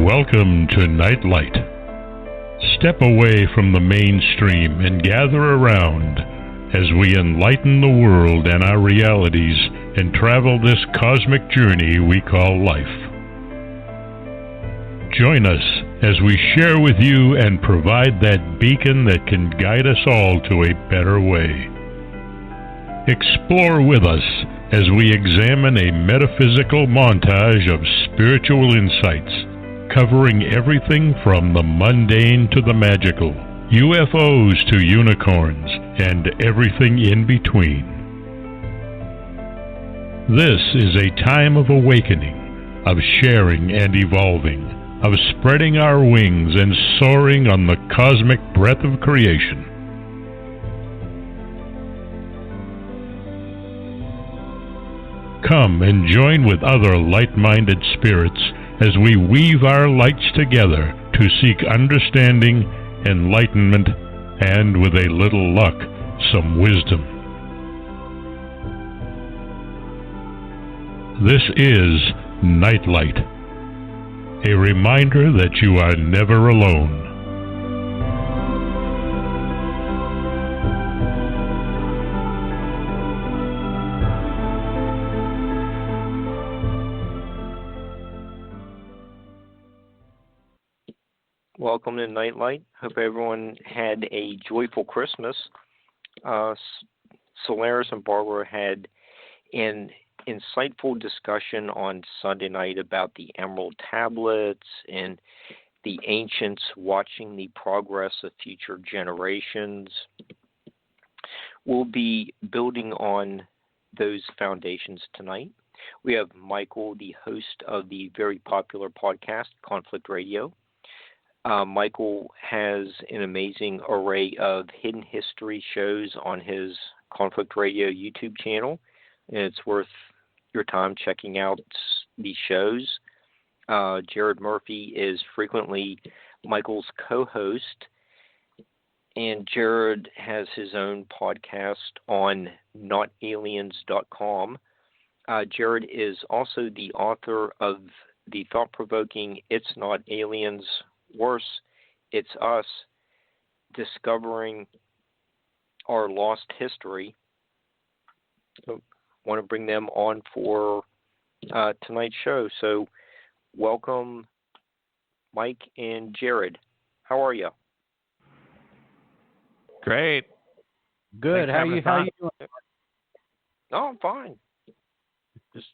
Welcome to Nightlight. Step away from the mainstream and gather around as we enlighten the world and our realities and travel this cosmic journey we call life. Join us as we share with you and provide that beacon that can guide us all to a better way. Explore with us as we examine a metaphysical montage of spiritual insights, covering everything from the mundane to the magical, UFOs to unicorns, and everything in between. This is a time of awakening, of sharing and evolving, of spreading our wings and soaring on the cosmic breath of creation. Come and join with other light-minded spirits as we weave our lights together to seek understanding, enlightenment, and, with a little luck, some wisdom. This is Nightlight, a reminder that you are never alone. Welcome to Nightlight. Hope everyone had a joyful Christmas. Solaris and Barbara had an insightful discussion on Sunday night about the Emerald Tablets and the ancients watching the progress of future generations. We'll be building on those foundations tonight. We have Michael, the host of the very popular podcast, Conflict Radio. Michael has an amazing array of hidden history shows on his Conflict Radio YouTube channel, and it's worth your time checking out these shows. Jared Murphy is frequently Michael's co-host, and Jared has his own podcast on notaliens.com. Jared is also the author of the thought-provoking It's Not Aliens, Worse, It's Us, Discovering Our Lost History. So want to bring them on for tonight's show. So welcome, Mike and Jared. How are you? Great. Good. How you doing? Oh, I'm fine. Just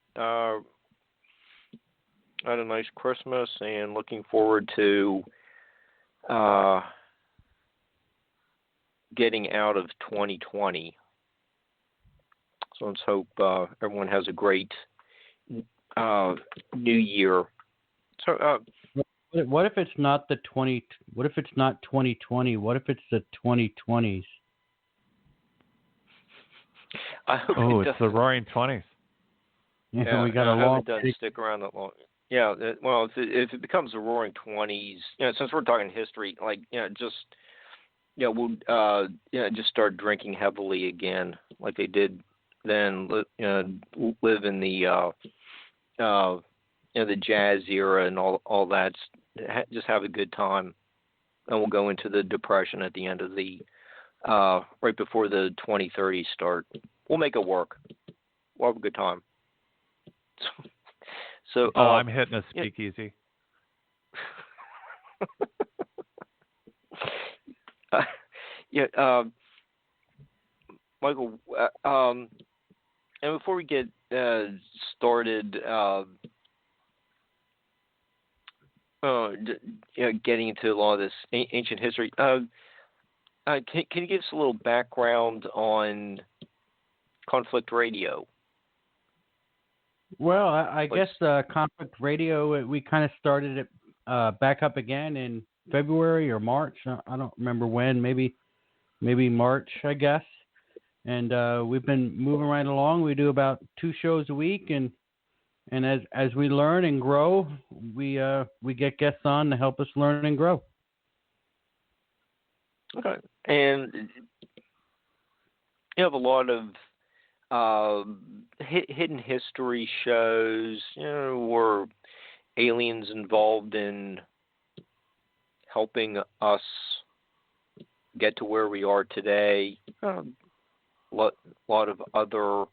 had a nice Christmas and looking forward to getting out of 2020. So let's hope everyone has a great new year. So, what if it's not the 20? What if it's not 2020? What if it's the 2020s? It's the Roaring 20s. Yeah, we got a long. It doesn't stick around that long. Yeah, well, if it becomes the Roaring 20s, since we're talking history, we'll just start drinking heavily again, like they did then. Live in the the jazz era and all that. Just have a good time, and we'll go into the Depression at the end of the right before the 2030s start. We'll make it work. We'll have a good time. So, I'm hitting a speakeasy. Michael, and before we get started, getting into a lot of this ancient history, can you give us a little background on Conflict Radio? Well, I guess Conflict Radio, we kind of started it back up again in February or March. I don't remember when. Maybe March, I guess. And we've been moving right along. We do about 2 shows a week, and as we learn and grow, we get guests on to help us learn and grow. Okay, and you have a lot of hidden history shows, or aliens involved in helping us get to where we are today. A lot of other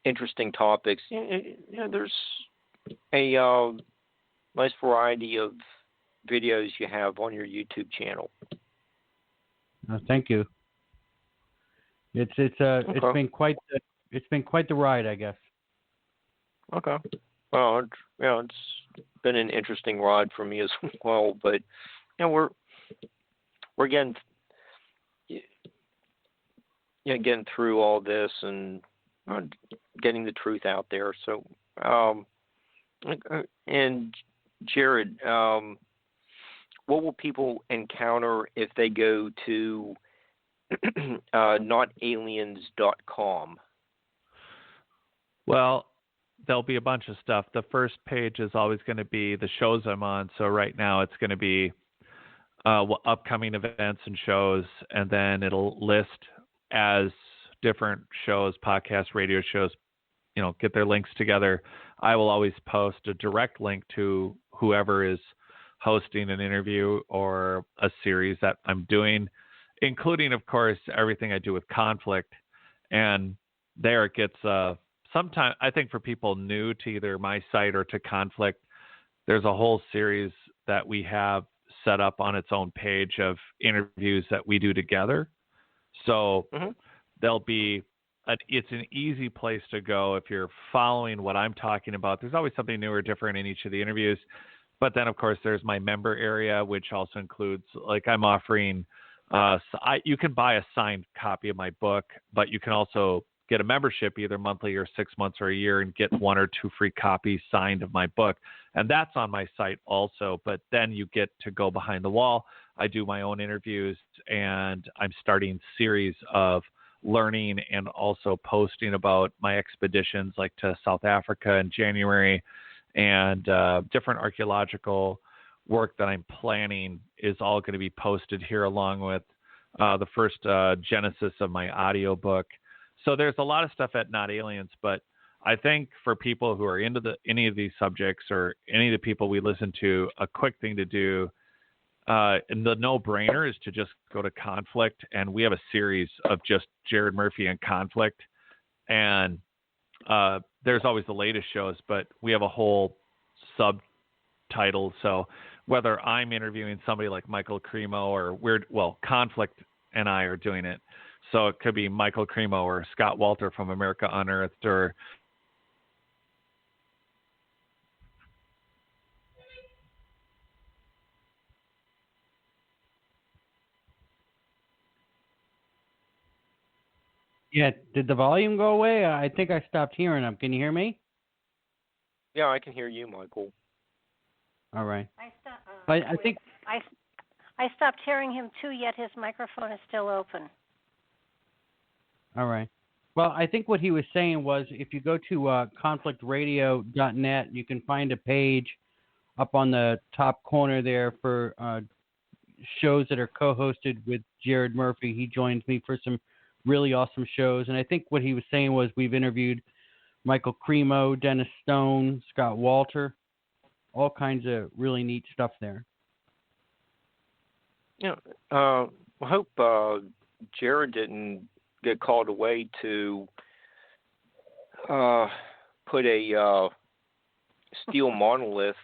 interesting topics. There's a nice variety of videos you have on your YouTube channel. Thank you. It's been quite the ride, I guess. Okay. Well, it's been an interesting ride for me as well, but we're getting through all this and getting the truth out there. So, and Jared, what will people encounter if they go to notaliens.com? Well, there'll be a bunch of stuff. The first page is always going to be the shows I'm on. So right now it's going to be upcoming events and shows, and then it'll list as different shows, podcasts, radio shows, get their links together. I will always post a direct link to whoever is hosting an interview or a series that I'm doing, including, of course, everything I do with conflict. And there it gets sometimes, I think for people new to either my site or to conflict, there's a whole series that we have set up on its own page of interviews that we do together. So there'll be it's an easy place to go if you're following what I'm talking about. There's always something new or different in each of the interviews. But then, of course, there's my member area, which also includes, like, I'm offering, you can buy a signed copy of my book, but you can also get a membership either monthly or 6 months or a year and get 1 or 2 free copies signed of my book. And that's on my site also. But then you get to go behind the wall. I do my own interviews, and I'm starting series of learning and also posting about my expeditions, like to South Africa in January, and different archaeological work that I'm planning is all going to be posted here, along with the first genesis of my audio book. So there's a lot of stuff at Not Aliens, but I think for people who are into any of these subjects or any of the people we listen to, a quick thing to do, and the no-brainer, is to just go to Conflict, and we have a series of just Jared Murphy and Conflict, and there's always the latest shows, but we have a whole subtitle. So whether I'm interviewing somebody like Michael Cremo or Conflict and I are doing it. So it could be Michael Cremo or Scott Walter from America Unearthed, or Yeah, did the volume go away? I think I stopped hearing him. Can you hear me? Yeah, I can hear you, Michael. All right. I think I stopped hearing him too, yet his microphone is still open. All right. Well, I think what he was saying was, if you go to conflictradio.net, you can find a page up on the top corner there for shows that are co-hosted with Jared Murphy. He joins me for some really awesome shows. And I think what he was saying was, we've interviewed Michael Cremo, Dennis Stone, Scott Walter, all kinds of really neat stuff there. I hope Jared didn't get called away to put a steel monolith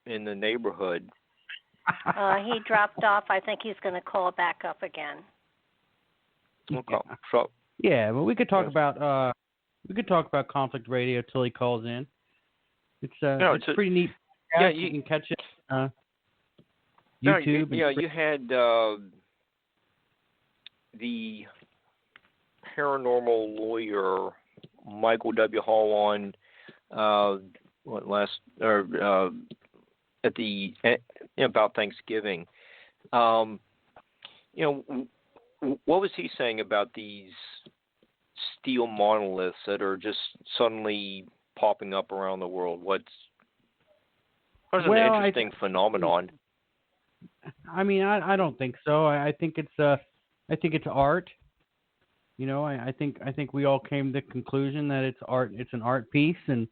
in the neighborhood. He dropped off. I think he's going to call back up again. Okay. So, yeah, well, we could talk about Conflict Radio till he calls in. It's pretty neat. Yeah, you can catch it. YouTube. You had the paranormal lawyer Michael W. Hall on about Thanksgiving. What was he saying about these steel monoliths that are just suddenly popping up around the world? What's an interesting phenomenon? I mean, I don't think so. I think it's art. I think we all came to the conclusion that it's art. It's an art piece, and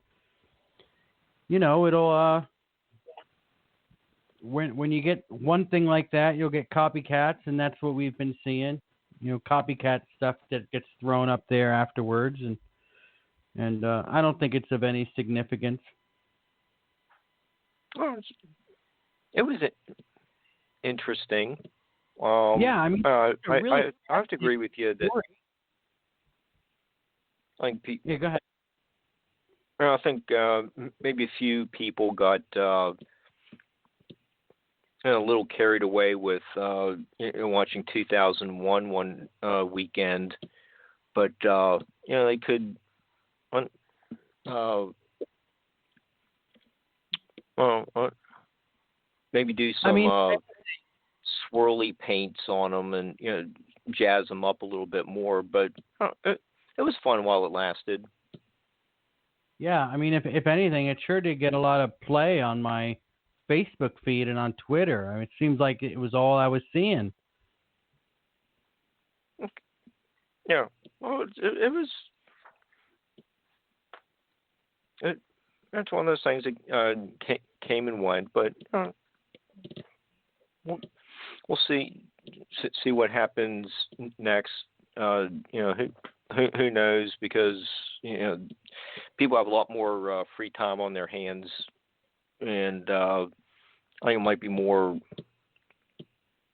it'll when you get one thing like that, you'll get copycats, and that's what we've been seeing. Copycat stuff that gets thrown up there afterwards, and I don't think it's of any significance. Well, it was interesting. Yeah, I mean, I have to agree with you that. Yeah, go ahead. I think maybe a few people got a little carried away with watching 2001 one weekend, but they could maybe do some swirly paints on them and jazz them up a little bit more. But it was fun while it lasted. Yeah, I mean, if anything, it sure did get a lot of play on my Facebook feed and on Twitter. I mean, it seems like it was all I was seeing. Yeah, well, it was. That's one of those things that came and went, but we'll see what happens next. Who knows? Because people have a lot more free time on their hands, and I think it might be more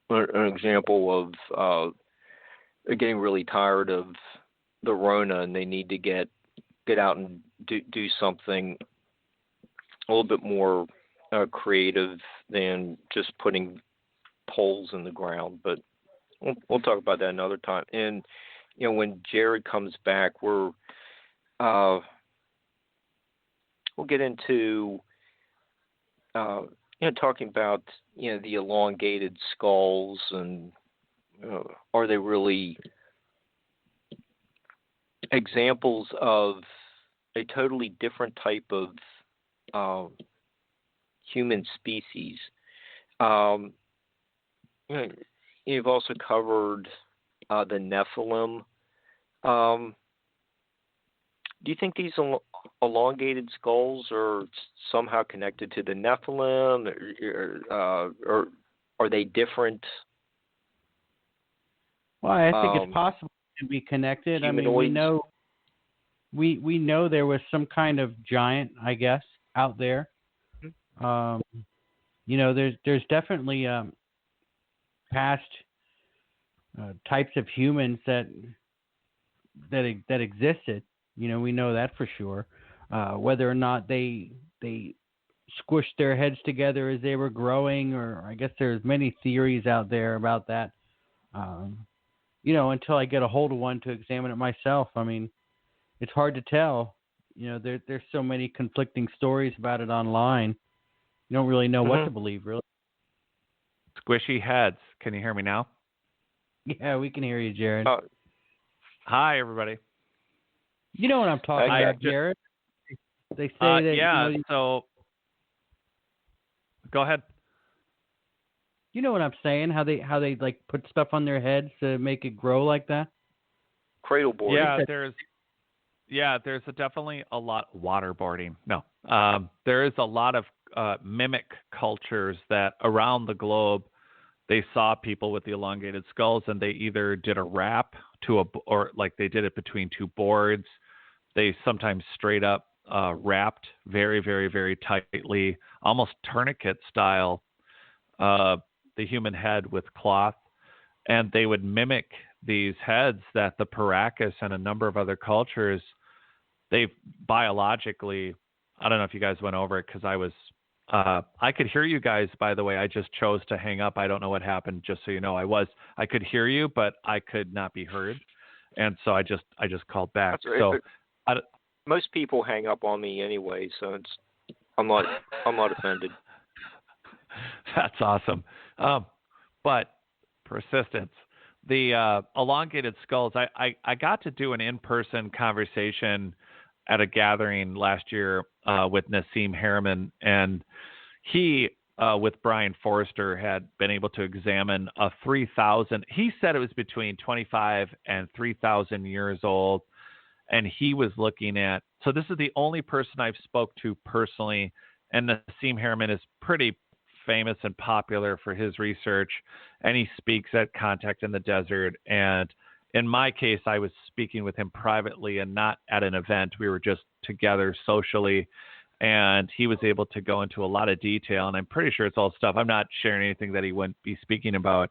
an example of getting really tired of the Rona, and they need to get out and do something a little bit more creative than just putting poles in the ground. But we'll talk about that another time. And when Jared comes back, we'll get into talking about the elongated skulls, and are they really examples of a totally different type of human species. You've also covered the Nephilim. Do you think these elongated skulls are somehow connected to the Nephilim, or are they different? Well, I think it's possible to be connected. Humanoids. I mean, we know there was some kind of giant, I guess, out there. There's definitely past types of humans that existed. We know that for sure. Whether or not they squished their heads together as they were growing, or I guess there's many theories out there about that. Until I get a hold of one to examine it myself. I mean, it's hard to tell. There's so many conflicting stories about it online. You don't really know what to believe, really. Squishy heads. Can you hear me now? Yeah, we can hear you, Jared. Hi, everybody. You know what I'm talking about, Jared. They say that. Yeah. So, go ahead. You know what I'm saying? How they like put stuff on their heads to make it grow like that? Cradle board. Yeah, there's definitely a lot waterboarding. No, there is a lot of mimic cultures that around the globe, they saw people with the elongated skulls, and they either did a wrap or like they did it between two boards. They sometimes straight up wrapped very, very, very tightly, almost tourniquet style, the human head with cloth, and they would mimic these heads that the Paracas and a number of other cultures, they biologically, I don't know if you guys went over it because I could hear you guys, by the way. I just chose to hang up. I don't know what happened, just so you know. I could hear you, but I could not be heard. And so I just called back. So most people hang up on me anyway, so I'm not offended. That's awesome. But persistence. The elongated skulls, I got to do an in-person conversation at a gathering last year with Nassim Harriman, and he, with Brian Forrester, had been able to examine a 3,000. He said it was between 25 and 3,000 years old, and he was looking at. So this is the only person I've spoke to personally, and Nassim Harriman is pretty famous and popular for his research, and he speaks at Contact in the Desert. And in my case, I was speaking with him privately and not at an event. We were just together socially, and he was able to go into a lot of detail, and I'm pretty sure it's all stuff. I'm not sharing anything that he wouldn't be speaking about,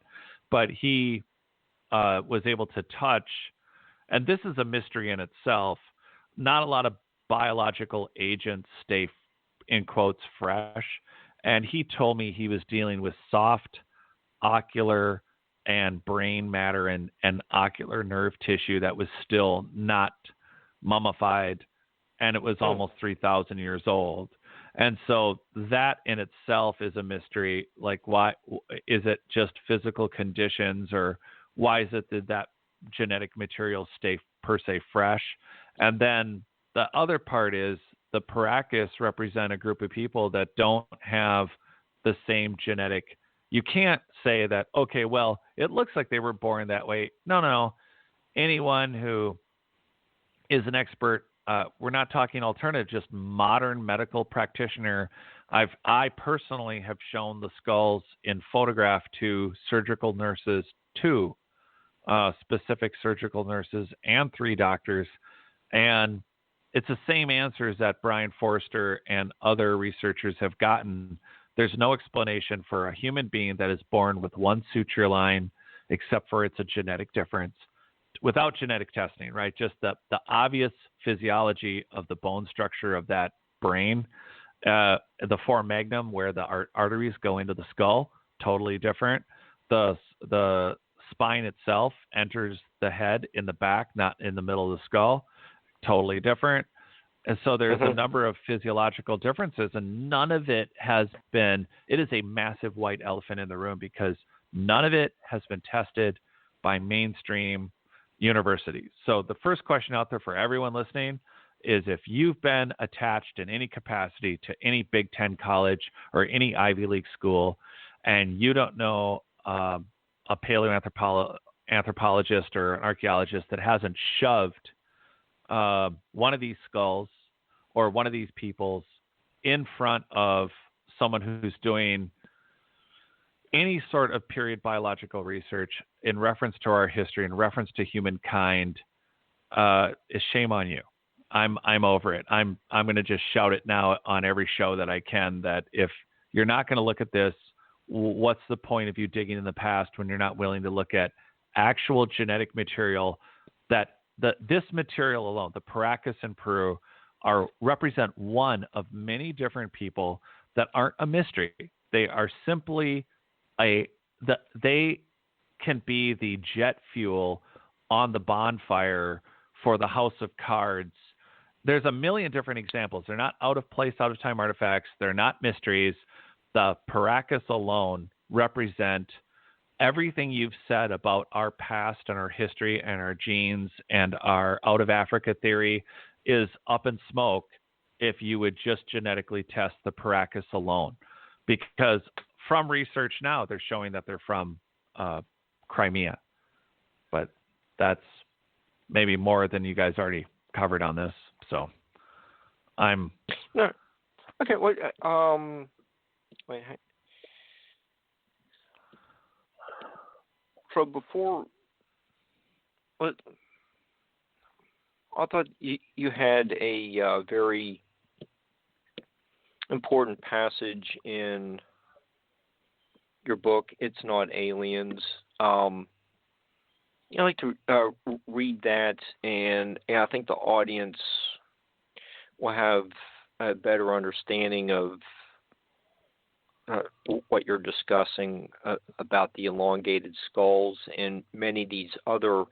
but he was able to touch, and this is a mystery in itself. Not a lot of biological agents stay, in quotes, fresh, and he told me he was dealing with soft ocular and brain matter and ocular nerve tissue that was still not mummified, and it was almost 3,000 years old. And so that in itself is a mystery. Like, why is it just physical conditions, or why is it that genetic material stay per se fresh? And then the other part is the Paracas represent a group of people that don't have the same genetic. You can't say that, okay, well, it looks like they were born that way. No. Anyone who is an expert, we're not talking alternative, just modern medical practitioner. I personally have shown the skulls in photograph to surgical nurses, two specific surgical nurses and 3 doctors. And it's the same answers that Brian Forster and other researchers have gotten. There's no explanation for a human being that is born with one suture line, except for it's a genetic difference, without genetic testing, right? Just the obvious physiology of the bone structure of that brain. The foramen magnum, where the arteries go into the skull, totally different. The spine itself enters the head in the back, not in the middle of the skull, totally different. And so there's a number of physiological differences, and none of it has been, it is a massive white elephant in the room, because none of it has been tested by mainstream universities. So the first question out there for everyone listening is, if you've been attached in any capacity to any Big Ten college or any Ivy League school, and you don't know a paleoanthropologist or an archaeologist that hasn't shoved one of these skulls or one of these peoples in front of someone who's doing any sort of period biological research in reference to our history, in reference to humankind, is shame on you. I'm over it. I'm going to just shout it now on every show that I can, that if you're not going to look at this, what's the point of you digging in the past when you're not willing to look at actual genetic material that this material alone, the Paracas in Peru, represent one of many different people that aren't a mystery. They are simply they can be the jet fuel on the bonfire for the house of cards. There's a million different examples. They're not out of place, out of time artifacts. They're not mysteries. The Paracas alone represent everything you've said about our past and our history and our genes and our out of Africa theory is up in smoke if you would just genetically test the Paracas alone. Because from research now, they're showing that they're from Crimea. But that's maybe more than you guys already covered on this. So I'm... No. Okay, wait, so before, I thought you had a very important passage in your book, It's Not Aliens. I'd like to read that, and I think the audience will have a better understanding of what you're discussing about the elongated skulls, and many of these other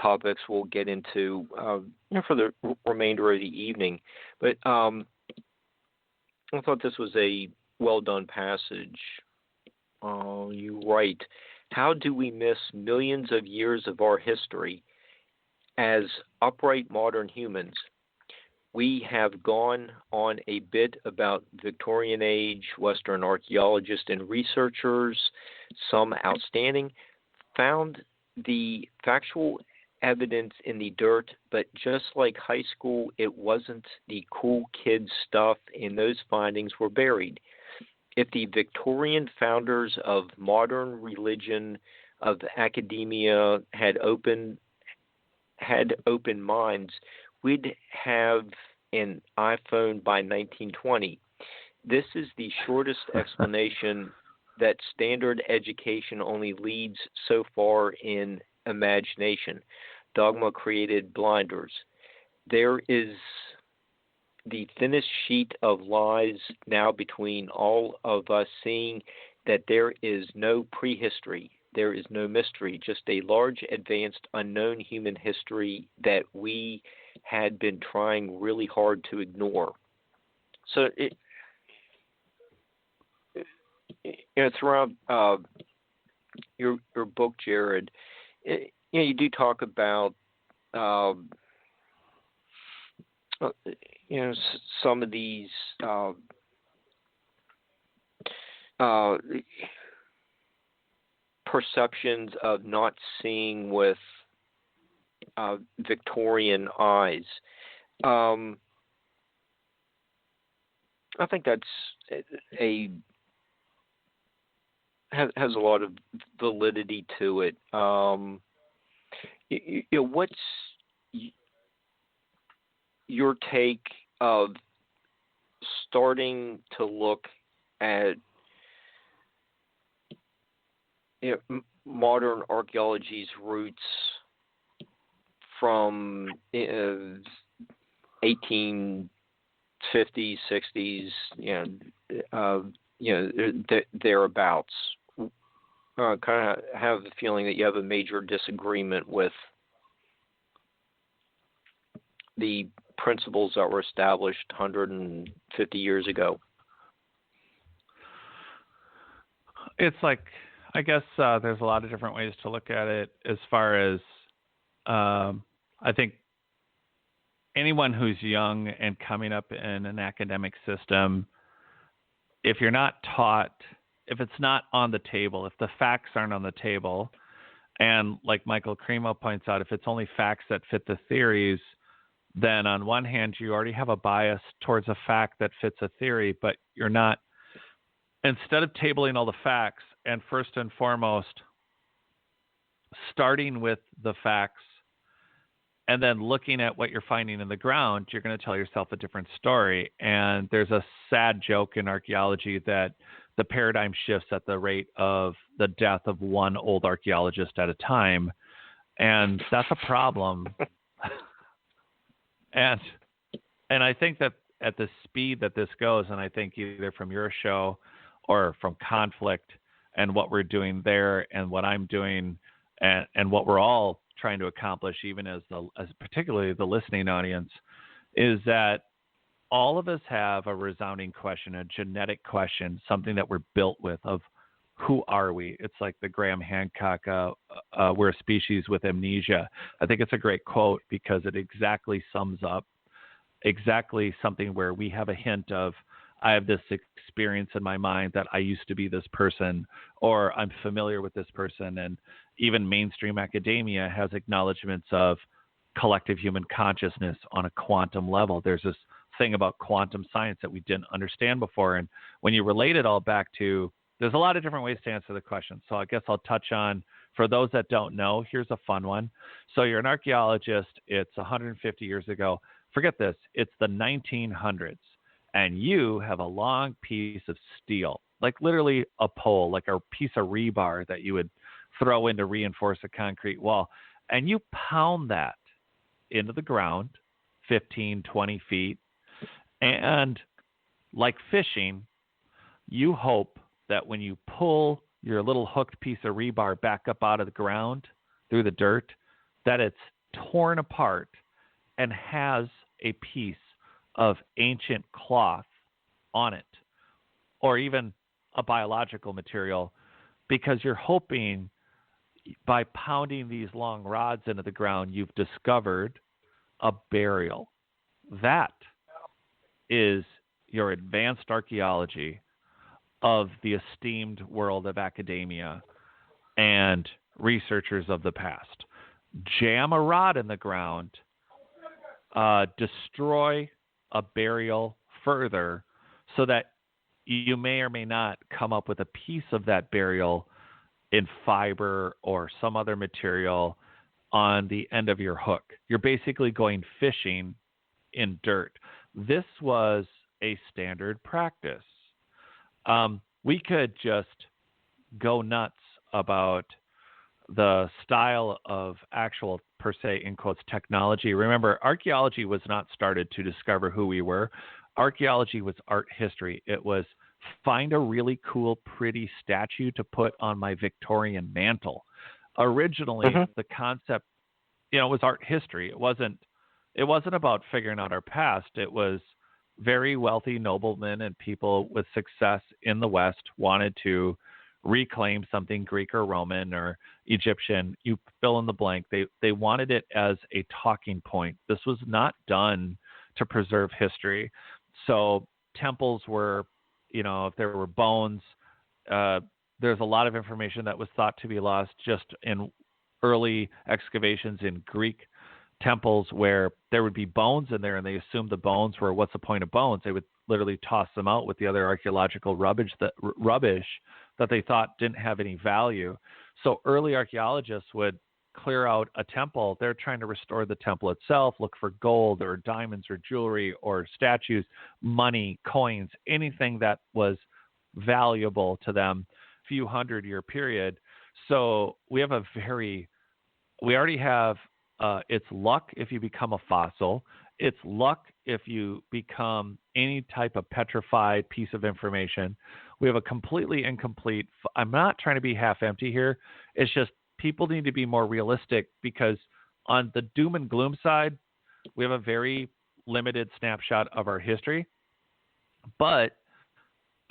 topics we'll get into for the remainder of the evening. But I thought this was a well-done passage. You write, how do we miss millions of years of our history as upright modern humans? We have gone on a bit about Victorian age, Western archaeologists and researchers, some outstanding, found the factual evidence in the dirt, but just like high school, it wasn't the cool kid stuff, and those findings were buried. If the Victorian founders of modern religion, of academia, had open minds, we'd have an iPhone by 1920. This is the shortest explanation that standard education only leads so far in imagination. Dogma created blinders. There is the thinnest sheet of lies now between all of us, seeing that there is no prehistory, there is no mystery, just a large, advanced, unknown human history that we had been trying really hard to ignore. So throughout your book, Jared, you do talk about some of these perceptions of not seeing with Victorian eyes. I think that's has a lot of validity to it. What's your take of starting to look at modern archaeology's roots from 1850s, 60s, thereabouts? Kind of have the feeling that you have a major disagreement with the principles that were established 150 years ago. It's like, I guess there's a lot of different ways to look at it as far as I think anyone who's young and coming up in an academic system, if you're not taught, if it's not on the table, if the facts aren't on the table, and like Michael Cremo points out, if it's only facts that fit the theories, then on one hand, you already have a bias towards a fact that fits a theory, but you're not, instead of tabling all the facts and first and foremost starting with the facts and then looking at what you're finding in the ground, you're going to tell yourself a different story. And there's a sad joke in archaeology that the paradigm shifts at the rate of the death of one old archaeologist at a time. And that's a problem. And I think that at the speed that this goes, and I think either from your show or from conflict and what we're doing there and what I'm doing and what we're all trying to accomplish, even as particularly the listening audience, is that all of us have a resounding question, a genetic question, something that we're built with of who are we? It's like the Graham Hancock, we're a species with amnesia. I think it's a great quote because it exactly sums up exactly something where we have a hint of, I have this experience in my mind that I used to be this person, or I'm familiar with this person. And even mainstream academia has acknowledgments of collective human consciousness on a quantum level. There's this thing about quantum science that we didn't understand before. And when you relate it all back to, there's a lot of different ways to answer the question. So I guess I'll touch on, for those that don't know, here's a fun one. So you're an archaeologist. It's 150 years ago. Forget this. It's the 1900s. And you have a long piece of steel, like literally a pole, like a piece of rebar that you would throw in to reinforce a concrete wall. And you pound that into the ground 15, 20 feet. And like fishing, you hope that when you pull your little hooked piece of rebar back up out of the ground through the dirt, that it's torn apart and has a piece of ancient cloth on it, or even a biological material, because you're hoping by pounding these long rods into the ground, you've discovered a burial. That is your advanced archaeology of the esteemed world of academia and researchers of the past. jam a rod in the ground, destroy a burial further so that you may or may not come up with a piece of that burial in fiber or some other material on the end of your hook. You're basically going fishing in dirt. This was a standard practice. We could just go nuts about the style of actual, per se, in quotes, technology. Remember, archaeology was not started to discover who we were. Archaeology was art history. It was find a really cool, pretty statue to put on my Victorian mantle. Originally, the concept, was art history. It wasn't about figuring out our past. It was very wealthy noblemen and people with success in the West wanted to reclaim something Greek or Roman or Egyptian. You fill in the blank. They wanted it as a talking point. This was not done to preserve history. So temples were, if there were bones, there's a lot of information that was thought to be lost just in early excavations in Greek temples where there would be bones in there and they assumed the bones were, what's the point of bones? They would literally toss them out with the other archaeological rubbish that they thought didn't have any value. So early archaeologists would clear out a temple. They're trying to restore the temple itself, look for gold or diamonds or jewelry or statues, money, coins, anything that was valuable to them, few 100-year period. So we already have it's luck if you become a fossil. It's luck if you become any type of petrified piece of information. We have a completely incomplete. I'm not trying to be half empty here. It's just people need to be more realistic because on the doom and gloom side, we have a very limited snapshot of our history. But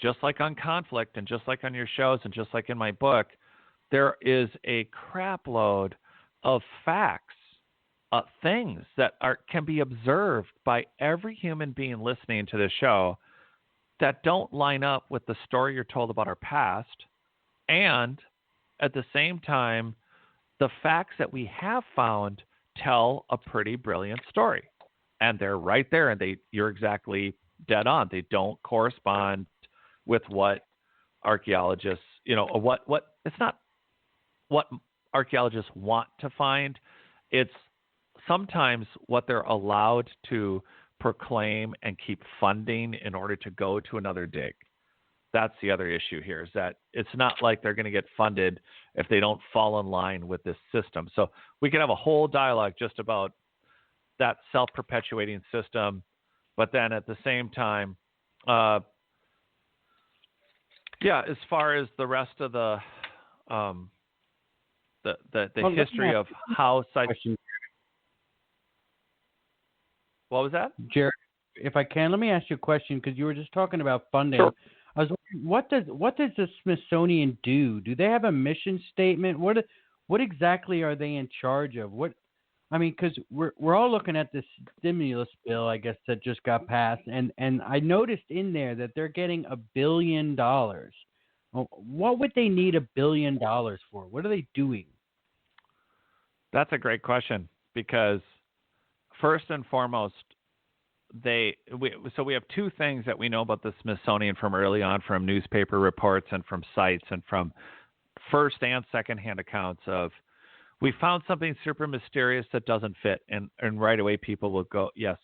just like on conflict and just like on your shows and just like in my book, there is a crap load of facts, things that can be observed by every human being listening to this show that don't line up with the story you're told about our past. And at the same time, the facts that we have found tell a pretty brilliant story. And they're right there, and you're exactly dead on. They don't correspond with what archaeologists, it's not what archaeologists want to find. It's sometimes what they're allowed to proclaim and keep funding in order to go to another dig. That's the other issue here, is that it's not like they're going to get funded if they don't fall in line with this system. So we can have a whole dialogue just about that self-perpetuating system, but then at the same time, as far as the rest of the history of how sites. What was that? Jared, if I can, let me ask you a question because you were just talking about funding. Sure. I was wondering, what does the Smithsonian do? Do they have a mission statement? What exactly are they in charge of? Because we're all looking at this stimulus bill, I guess, that just got passed, and I noticed in there that they're getting $1 billion. What would they need $1 billion for? What are they doing? That's a great question because first and foremost, we have two things that we know about the Smithsonian from early on, from newspaper reports and from sites and from first and second-hand accounts of, we found something super mysterious that doesn't fit. And right away people will go, yes,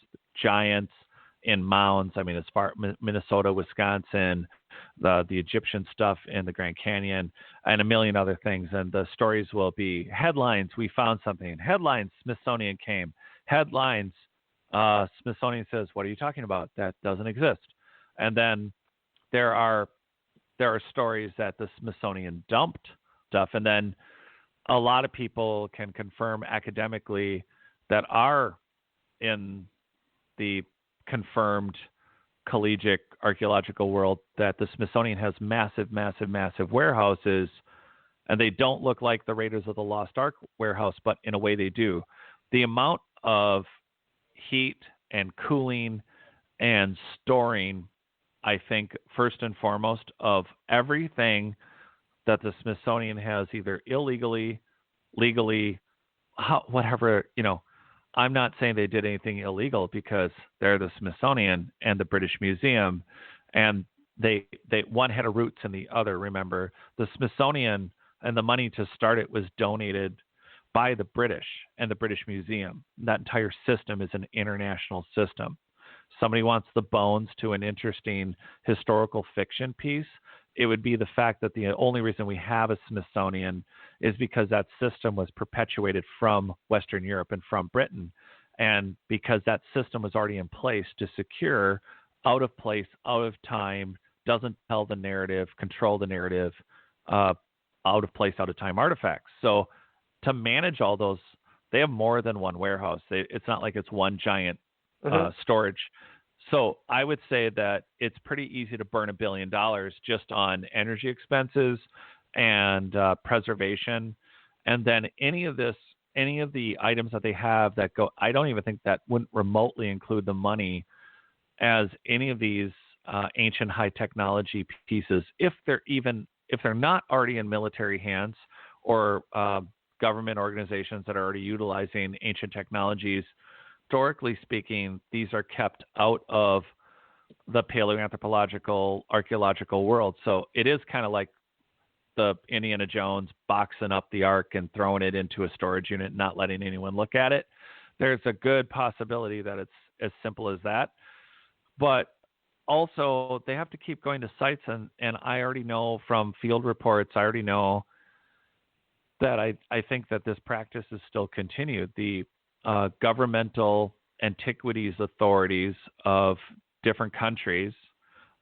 giants in mounds. I mean, as far Minnesota, Wisconsin, the Egyptian stuff in the Grand Canyon, and a million other things. And the stories will be headlines, we found something. Headlines, Smithsonian came. Headlines, Smithsonian says, what are you talking about? That doesn't exist. And then there are stories that the Smithsonian dumped stuff. And then a lot of people can confirm academically that are in the confirmed collegiate archaeological world that the Smithsonian has massive, massive, massive warehouses, and they don't look like the Raiders of the Lost Ark warehouse, but in a way they do. The amount of heat and cooling and storing, I think, first and foremost, of everything that the Smithsonian has either illegally, legally, whatever, I'm not saying they did anything illegal because they're the Smithsonian and the British Museum, and they one had a roots in the other. Remember, the Smithsonian and the money to start it was donated by the British and the British Museum. That entire system is an international system. Somebody wants the bones to an interesting historical fiction piece, it would be the fact that the only reason we have a Smithsonian is because that system was perpetuated from Western Europe and from Britain. And because that system was already in place to secure out of place, out of time, doesn't tell the narrative, control the narrative, out of place, out of time artifacts. So to manage all those, they have more than one warehouse. It's not like it's one giant storage. So I would say that it's pretty easy to burn $1 billion just on energy expenses and preservation. And then any of the items that they have that go, I don't even think that wouldn't remotely include the money as any of these ancient high technology pieces, if they're not already in military hands or government organizations that are already utilizing ancient technologies. Historically speaking, these are kept out of the paleoanthropological, archaeological world. So it is kind of like the Indiana Jones boxing up the ark and throwing it into a storage unit, not letting anyone look at it. There's a good possibility that it's as simple as that. But also, they have to keep going to sites, and I already know from field reports, I already know that I think that this practice is still continued. The governmental antiquities authorities of different countries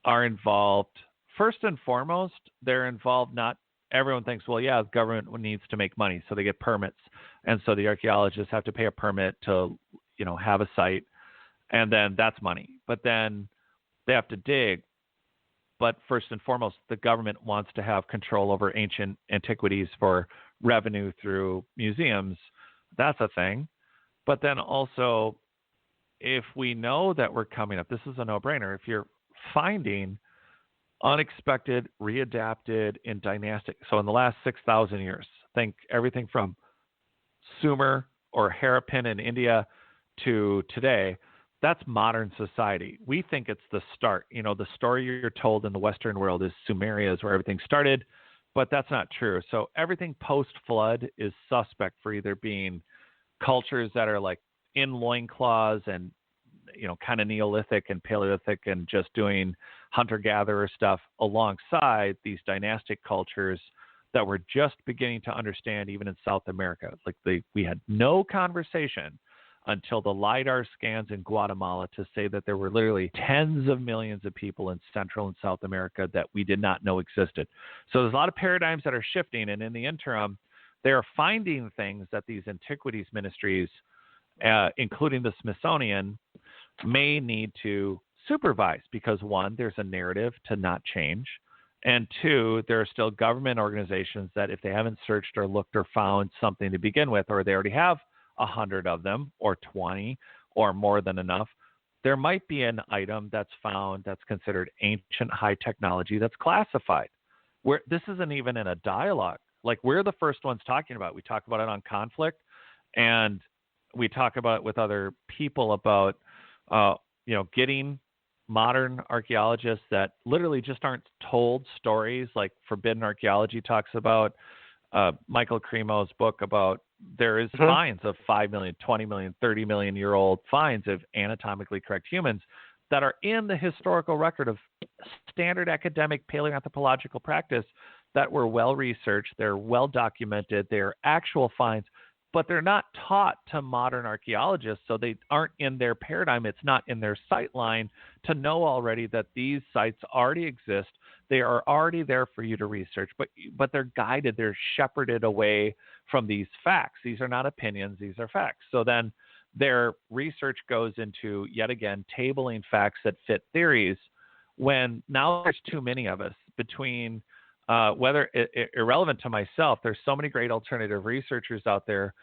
are involved. First and foremost, they're involved not everyone thinks, well, yeah, the government needs to make money, so they get permits. And so the archaeologists have to pay a permit to, have a site, and then that's money. But then they have to dig. But first and foremost, the government wants to have control over ancient antiquities for revenue through museums. That's a thing. But then also, if we know that we're coming up, this is a no-brainer. If you're finding unexpected, readapted, in dynastic, so in the last 6,000 years, think everything from Sumer or Harappan in India to today, that's modern society. We think it's the start. The story you're told in the Western world is Sumeria is where everything started, but that's not true. So everything post-flood is suspect for either being cultures that are like in loincloths and, kind of Neolithic and Paleolithic and just doing hunter-gatherer stuff alongside these dynastic cultures that we're just beginning to understand even in South America. Like we had no conversation until the LiDAR scans in Guatemala to say that there were literally tens of millions of people in Central and South America that we did not know existed. So there's a lot of paradigms that are shifting, and in the interim, they are finding things that these antiquities ministries, including the Smithsonian, may need to supervise because, one, there's a narrative to not change, and two, there are still government organizations that if they haven't searched or looked or found something to begin with, or they already have 100 of them or 20 or more than enough, there might be an item that's found that's considered ancient high technology that's classified. Where this isn't even in a dialogue. Like, we're the first ones talking about it. We talk about it on Conflict, and we talk about it with other people about, getting modern archaeologists that literally just aren't told stories like Forbidden Archaeology talks about. Michael Cremo's book about there is finds of 5 million, 20 million, 30 million year old finds of anatomically correct humans that are in the historical record of standard academic paleoanthropological practice that were well researched, they're well documented, they're actual finds, but they're not taught to modern archaeologists, so they aren't in their paradigm. It's not in their sight line to know already that these sites already exist. They are already there for you to research, but they're guided, they're shepherded away from these facts. These are not opinions, these are facts. So then their research goes into, yet again, tabling facts that fit theories, when now there's too many of us between whether irrelevant to myself, there's so many great alternative researchers out there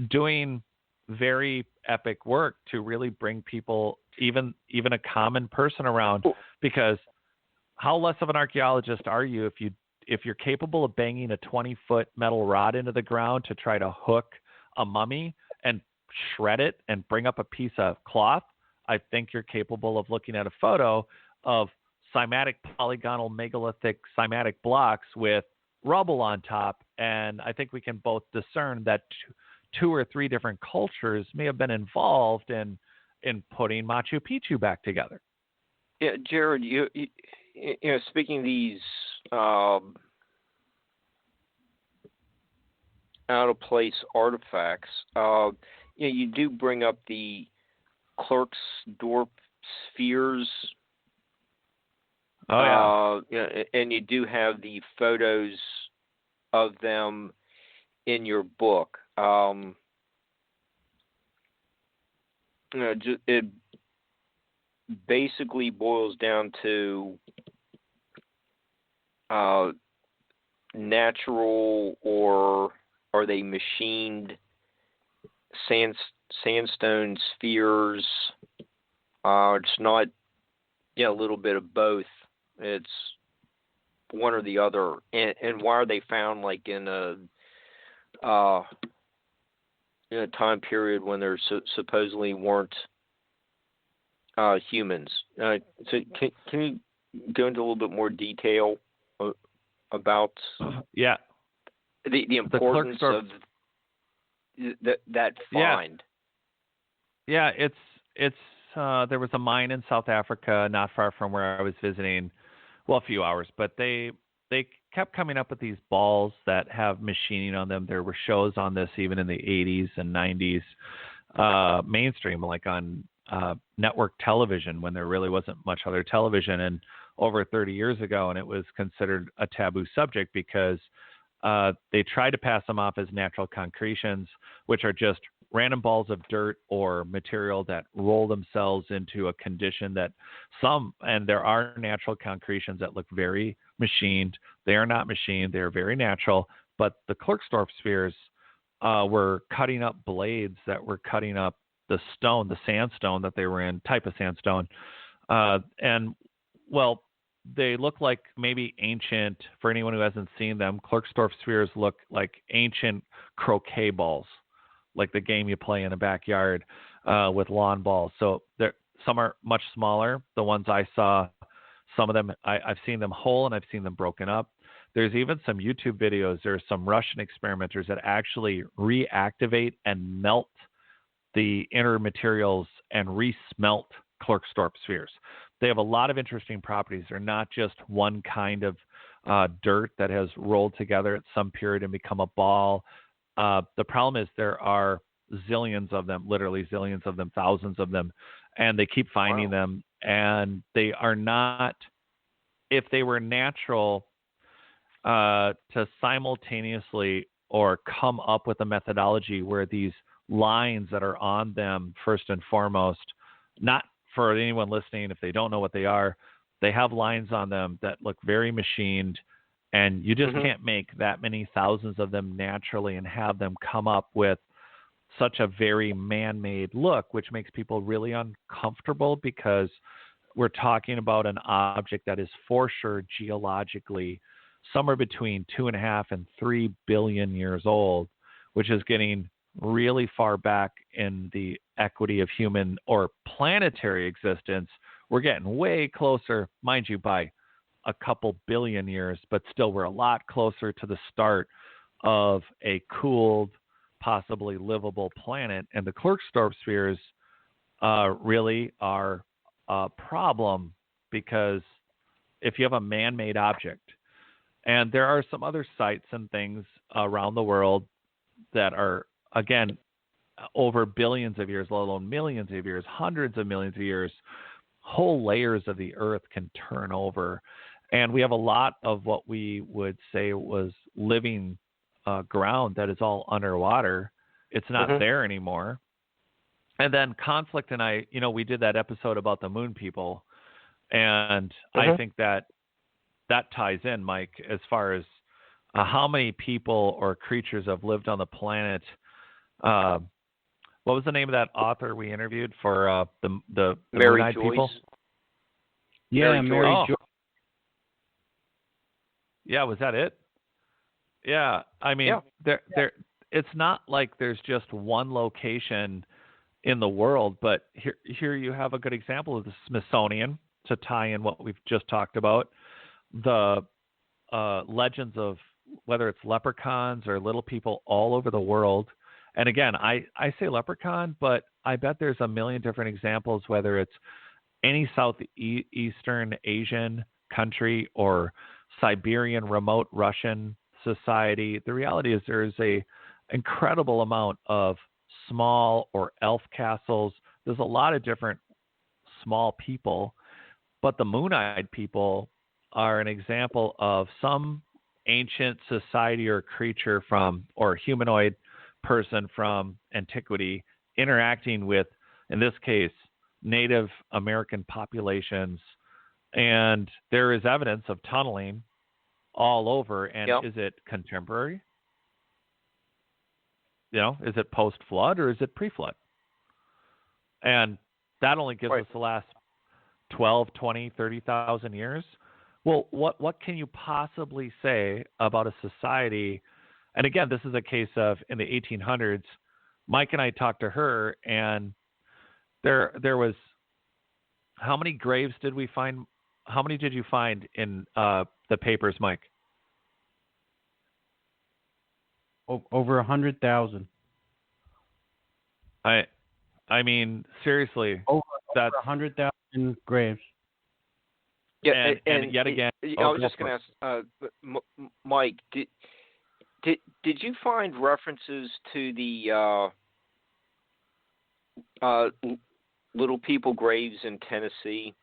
doing very epic work to really bring people, even a common person around, because how less of an archaeologist are you if you're capable of banging a 20-foot metal rod into the ground to try to hook a mummy and shred it and bring up a piece of cloth, I think you're capable of looking at a photo of cymatic polygonal megalithic cymatic blocks with rubble on top, and I think we can both discern that two or three different cultures may have been involved in putting Machu Picchu back together. Yeah, Jared, you know, speaking of these out of place artifacts, you know, you do bring up the Klerksdorp spheres. Oh yeah. And you do have the photos of them in your book. You know, it basically boils down to natural, or are they machined sandstone spheres? It's not, yeah, a little bit of both. It's one or the other. And why are they found like in a time period when there supposedly weren't humans? So can you go into a little bit more detail about the importance of that find? Yeah, it's there was a mine in South Africa not far from where I was visiting. Well, a few hours, but they kept coming up with these balls that have machining on them. There were shows on this even in the 80s and 90s, mainstream, like on network television, when there really wasn't much other television, and over 30 years ago, and it was considered a taboo subject because they tried to pass them off as natural concretions, which are just random balls of dirt or material that roll themselves into a condition that and there are natural concretions that look very machined. They are not machined. They are very natural. But the Klerksdorp spheres were cutting up blades that were cutting up the stone, the sandstone that they were in, type of sandstone. And, well, they look like maybe ancient, for anyone who hasn't seen them, Klerksdorp spheres look like ancient croquet balls, like the game you play in a backyard with lawn balls. So some are much smaller. The ones I saw, some of them, I've seen them whole and I've seen them broken up. There's even some YouTube videos. There's some Russian experimenters that actually reactivate and melt the inner materials and re-smelt Klerksdorp spheres. They have a lot of interesting properties. They're not just one kind of dirt that has rolled together at some period and become a ball. The problem is there are zillions of them, literally zillions of them, thousands of them, and they keep finding them. And they are not, if they were natural, to simultaneously or come up with a methodology where these lines that are on them, first and foremost, not for anyone listening, if they don't know what they are, they have lines on them that look very machined, and you just can't make that many thousands of them naturally and have them come up with such a very man-made look, which makes people really uncomfortable because we're talking about an object that is for sure geologically somewhere between 2.5 and 3 billion years old, which is getting really far back in the equity of human or planetary existence. We're getting way closer, mind you, by a couple billion years, but still we're a lot closer to the start of a cooled, possibly livable planet. And the Klerksdorp spheres really are a problem because if you have a man-made object, and there are some other sites and things around the world that are, again, over billions of years, let alone millions of years, hundreds of millions of years, whole layers of the earth can turn over. And we have a lot of what we would say was living ground that is all underwater. It's not there anymore. And then Conflict and I, we did that episode about the moon people. And I think that ties in, Mike, as far as how many people or creatures have lived on the planet. What was the name of that author we interviewed for the Mary Moon-Eyed people? Yeah, Mary Joyce. Yeah, was that it? Yeah, I mean, there it's not like there's just one location in the world, but here you have a good example of the Smithsonian to tie in what we've just talked about. The legends of whether it's leprechauns or little people all over the world. And again, I say leprechaun, but I bet there's a million different examples, whether it's any Southeastern Asian country or Siberian remote Russian society. The reality is there is a incredible amount of small or elf castles. There's a lot of different small people, but the moon-eyed people are an example of some ancient society or creature from, or humanoid person from antiquity interacting with, in this case, Native American populations. And there is evidence of tunneling all over. And is it contemporary? Is it post-flood or is it pre-flood? And that only gives us the last 12, 20, 30,000 years. Well, what can you possibly say about a society? And again, this is a case of in the 1800s, Mike and I talked to her, and there was, how many graves did we find? How many did you find in the papers, Mike? Over 100,000. I mean, seriously, that's 100,000 graves. Yeah, and yet again, I was just going to ask, Mike, did you find references to the little people graves in Tennessee?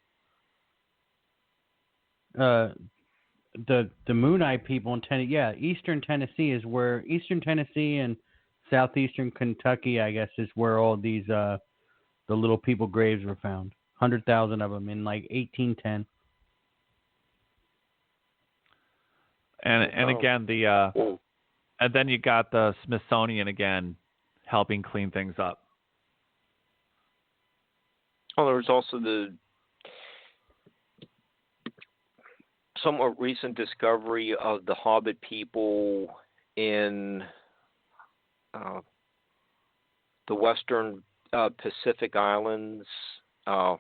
The Moon-Eye people in Tennessee, Eastern Tennessee is where, Eastern Tennessee and Southeastern Kentucky, I guess, is where all these the little people graves were found. 100,000 of them in like 1810. And again, and then you got the Smithsonian again helping clean things up. Oh, there was also the somewhat recent discovery of the Hobbit people in the Western Pacific Islands, the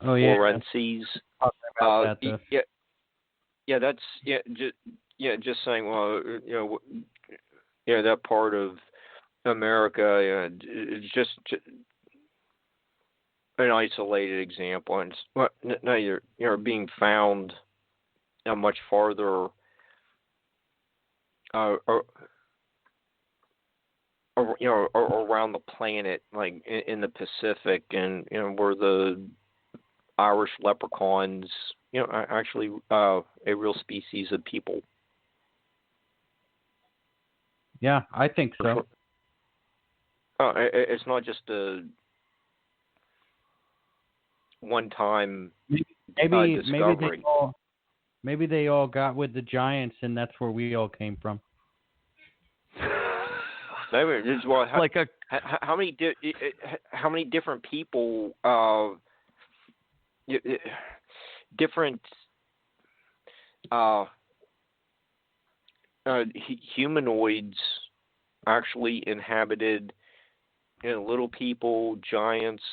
Florences. Just saying. Well, that part of America, it's just an isolated example, and now you're being found much farther around the planet, like in the Pacific, and where the Irish leprechauns, are actually a real species of people. Yeah, I think so. It's not just a one-time discovery. Maybe they all got with the giants, and that's where we all came from. How many different people, different humanoids actually inhabited, little people, giants.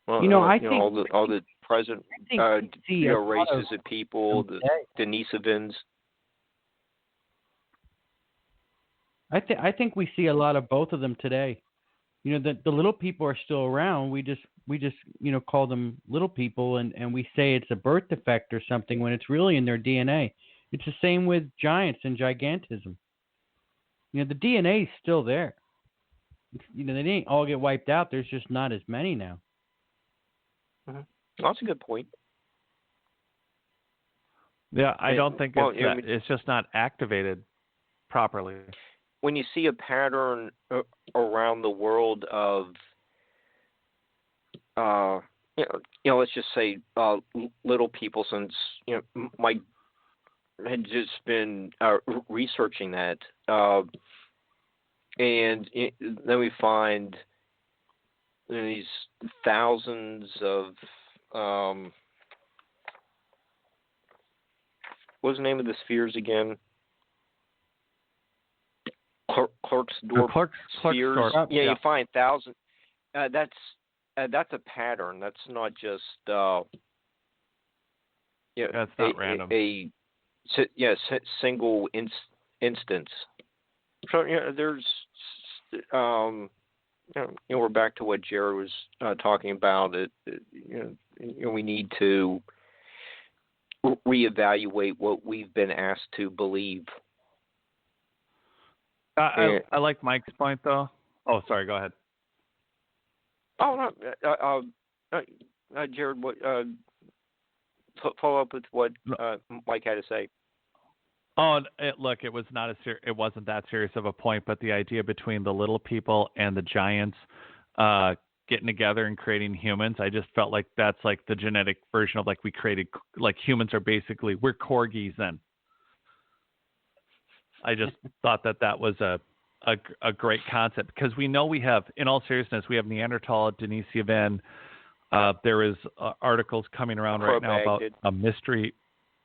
Well, I think all the present races of people, the Denisovans. I think we see a lot of both of them today. The little people are still around. We just call them little people, and we say it's a birth defect or something when it's really in their DNA. It's the same with giants and gigantism. The DNA is still there. They didn't all get wiped out. There's just not as many now. Mm-hmm. That's a good point. Yeah, I don't think it's just not activated properly. When you see a pattern around the world of, let's just say little people, since Mike had just been researching that, and then we find these thousands of what was the name of the spheres again? Klerksdorp spheres. Yeah, you find thousands. That's a pattern. That's not just that's not random. Single instance. So there's we're back to what Jared was talking about. We need to reevaluate what we've been asked to believe. I like Mike's point, though. Oh, sorry. Go ahead. Oh no, Jared. What? Follow up with what Mike had to say. Oh, look, it wasn't that serious of a point, but the idea between the little people and the giants getting together and creating humans, I just felt like that's like the genetic version of like we created, like humans are basically, we're corgis then. I just thought that was a great concept because we know we have, in all seriousness, we have Neanderthal, Denisovan. There is articles coming around right now about a mystery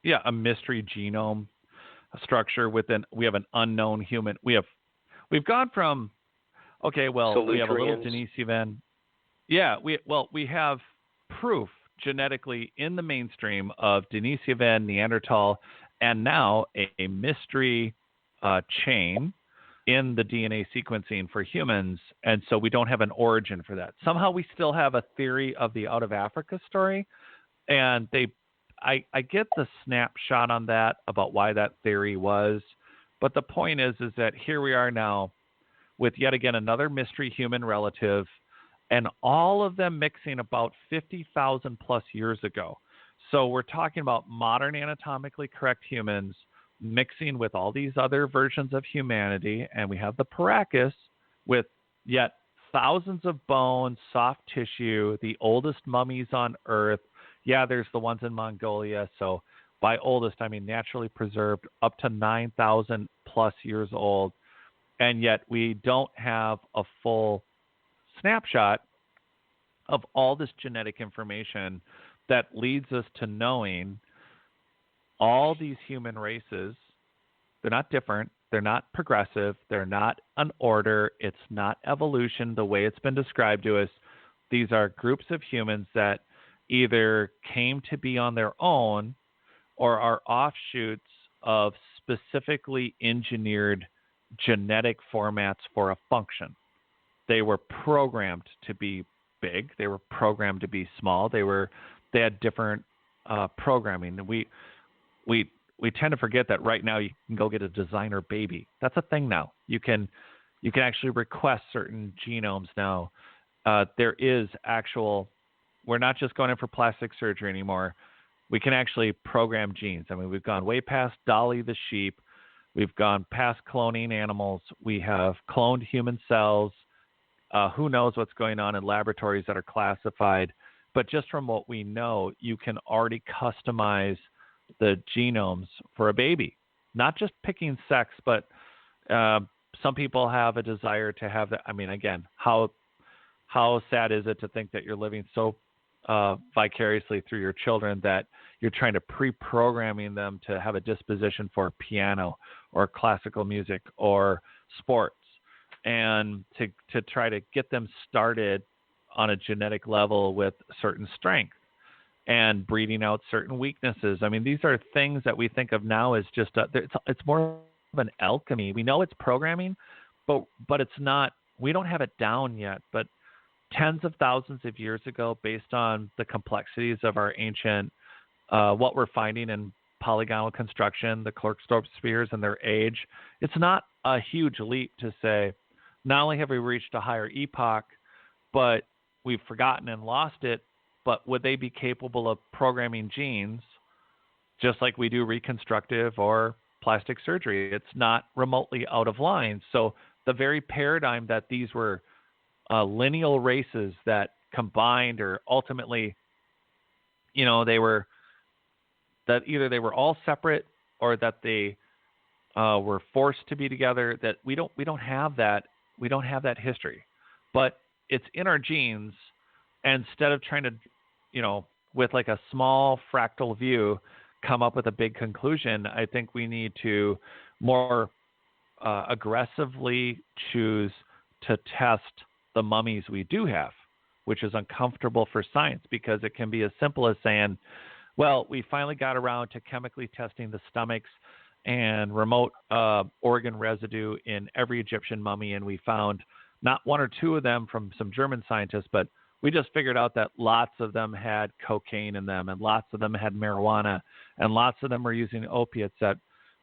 genome structure within. We have an unknown human. We've gone from we have a little Denisovan. Yeah, we have proof genetically in the mainstream of Denisovan, Neanderthal, and now a mystery chain in the DNA sequencing for humans, and so we don't have an origin for that. Somehow we still have a theory of the out of Africa story, and I get the snapshot on that about why that theory was, but the point is that here we are now with yet again another mystery human relative, and all of them mixing about 50,000 plus years ago. So we're talking about modern anatomically correct humans mixing with all these other versions of humanity, and we have the Paracas with yet thousands of bones, soft tissue, the oldest mummies on Earth. Yeah, there's the ones in Mongolia. So by oldest, I mean naturally preserved, up to 9,000 plus years old. And yet we don't have a full snapshot of all this genetic information that leads us to knowing all these human races. They're not different. They're not progressive. They're not an order. It's not evolution the way it's been described to us. These are groups of humans that either came to be on their own or are offshoots of specifically engineered genetic formats for a function. They were programmed to be big. They were programmed to be small. They had different programming. We tend to forget that right now you can go get a designer baby. That's a thing now. You can actually request certain genomes now. There is actual. We're not just going in for plastic surgery anymore. We can actually program genes. I mean, we've gone way past Dolly the sheep. We've gone past cloning animals. We have cloned human cells. Who knows what's going on in laboratories that are classified. But just from what we know, you can already customize the genomes for a baby. Not just picking sex, but some people have a desire to have that. I mean, again, how sad is it to think that you're living so vicariously through your children that you're trying to pre-programming them to have a disposition for piano or classical music or sports, and to try to get them started on a genetic level with certain strength and breeding out certain weaknesses. I mean, these are things that we think of now as just it's more of an alchemy. We know it's programming, but it's not. We don't have it down yet. But tens of thousands of years ago, based on the complexities of our ancient, what we're finding in polygonal construction, the Klerksdorp spheres and their age, it's not a huge leap to say, not only have we reached a higher epoch, but we've forgotten and lost it, but would they be capable of programming genes just like we do reconstructive or plastic surgery? It's not remotely out of line. So the very paradigm that these were lineal races that combined or ultimately, they were that either they were all separate or that they were forced to be together, that we don't have that. We don't have that history, but it's in our genes. And instead of trying to, with like a small fractal view, come up with a big conclusion. I think we need to more aggressively choose to test the mummies we do have, which is uncomfortable for science because it can be as simple as saying, well, we finally got around to chemically testing the stomachs and remote organ residue in every Egyptian mummy, and we found not one or two of them from some German scientists, but we just figured out that lots of them had cocaine in them, and lots of them had marijuana, and lots of them were using opiates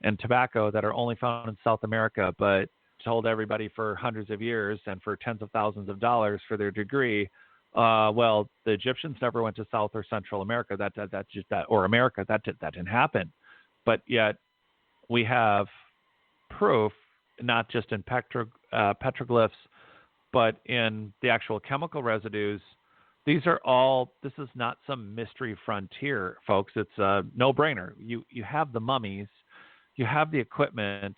and tobacco that are only found in South America, but told everybody for hundreds of years and for tens of thousands of dollars for their degree. Well, the Egyptians never went to South or Central America. Or America. That didn't happen. But yet we have proof, not just in petroglyphs, but in the actual chemical residues. This is not some mystery frontier, folks. It's a no-brainer. You have the mummies, you have the equipment,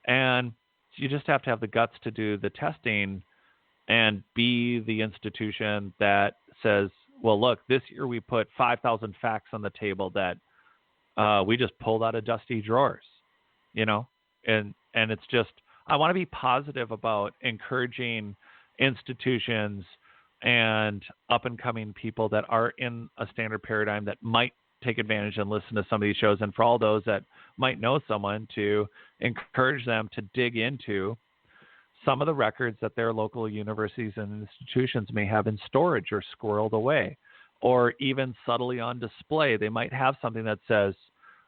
and you just have to have the guts to do the testing and be the institution that says, well, look, this year we put 5,000 facts on the table that we just pulled out of dusty drawers, and it's just, I want to be positive about encouraging institutions and up-and-coming people that are in a standard paradigm that might take advantage and listen to some of these shows, and for all those that might know someone, to encourage them to dig into some of the records that their local universities and institutions may have in storage or squirreled away, or even subtly on display. They might have something that says,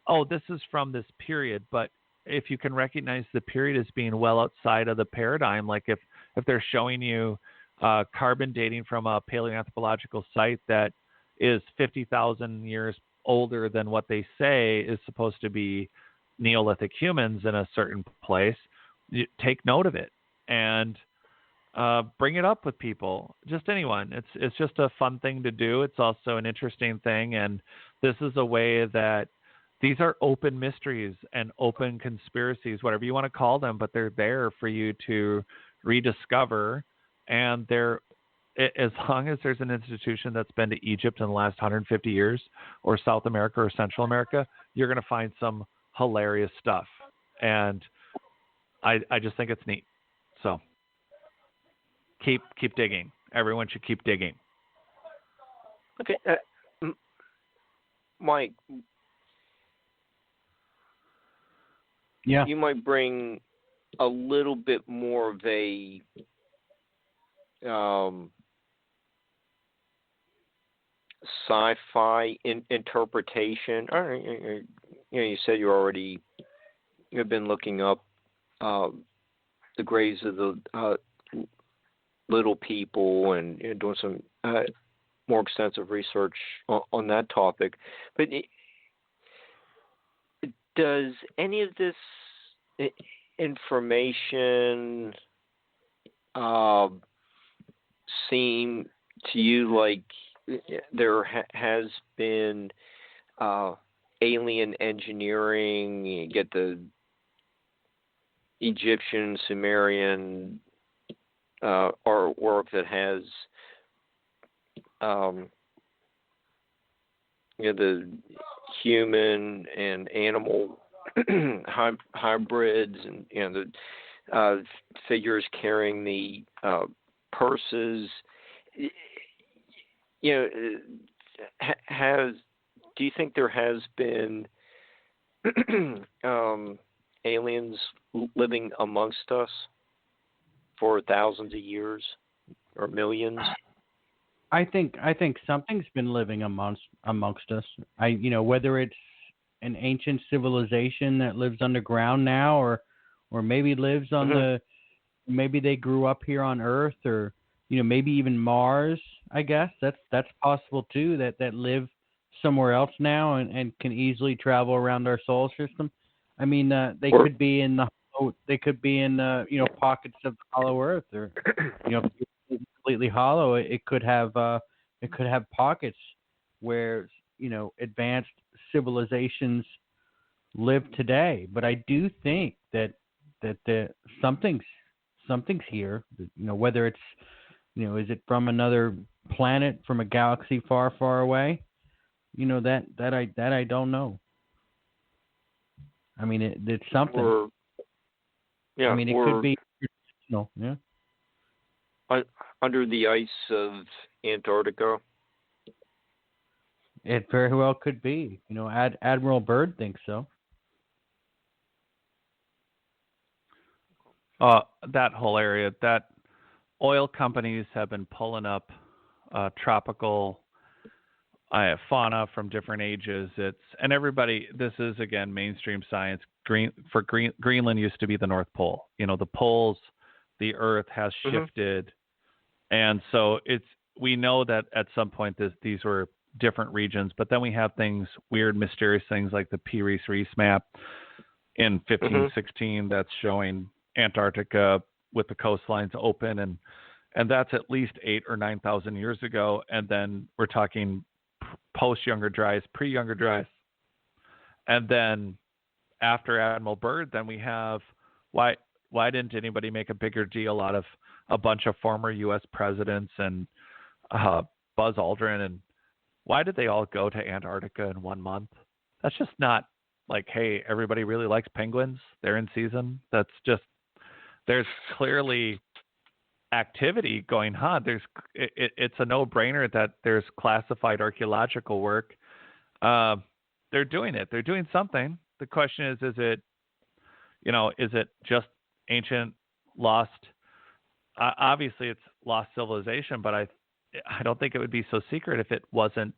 oh, this is from this period, but if you can recognize the period as being well outside of the paradigm, like if they're showing you carbon dating from a paleoanthropological site that is 50,000 years older than what they say is supposed to be Neolithic humans in a certain place, you take note of it and bring it up with people, just anyone. It's just a fun thing to do. It's also an interesting thing, and this is a way that these are open mysteries and open conspiracies, whatever you want to call them, but they're there for you to rediscover. And as long as there's an institution that's been to Egypt in the last 150 years, or South America or Central America, you're going to find some hilarious stuff. And I just think it's neat. So keep digging. Everyone should keep digging. Okay. Mike, yeah, you might bring a little bit more of a sci-fi interpretation. You said you've been looking up the graves of the little people and doing some more extensive research on that topic. But does any of this information seem to you like there has been alien engineering? You get the Egyptian, Sumerian artwork that has the human and animal hybrids, and the figures carrying the purses. Do you think there has been aliens living amongst us for thousands of years or millions? I think something's been living amongst us. Whether it's an ancient civilization that lives underground now, or maybe lives on maybe they grew up here on Earth, or maybe even Mars. I guess that's possible too. That live somewhere else now and can easily travel around our solar system. I mean, they could be in pockets of the hollow Earth, or if it's completely hollow, it could have pockets where advanced civilizations live today. But I do think that something's here. Whether it's is it from another planet, from a galaxy far, far away? That I don't know. I mean, it's something. It could be traditional. Yeah. Under the ice of Antarctica. It very well could be. Admiral Byrd thinks so. That whole area, that oil companies have been pulling up tropical fauna from different ages. And everybody, this is again mainstream science. Greenland used to be the North Pole. The poles, the Earth has shifted, and so we know that at some point these were different regions. But then we have things, weird, mysterious things like the P. Reese map in 1516 that's showing Antarctica with the coastlines open, and that's at least 8,000 or 9,000 years ago. And then we're talking post-Younger Dryas, pre-Younger Dryas, and then after Admiral Byrd, then we have why didn't anybody make a bigger deal out of a bunch of former U.S. presidents and Buzz Aldrin, and why did they all go to Antarctica in 1 month? That's just not like, hey, everybody really likes penguins, they're in season. That's just, there's clearly activity going on. It's a no-brainer that there's classified archaeological work. They're doing it. They're doing something. The question is it just ancient lost? Obviously, it's lost civilization, but I don't think it would be so secret if it wasn't,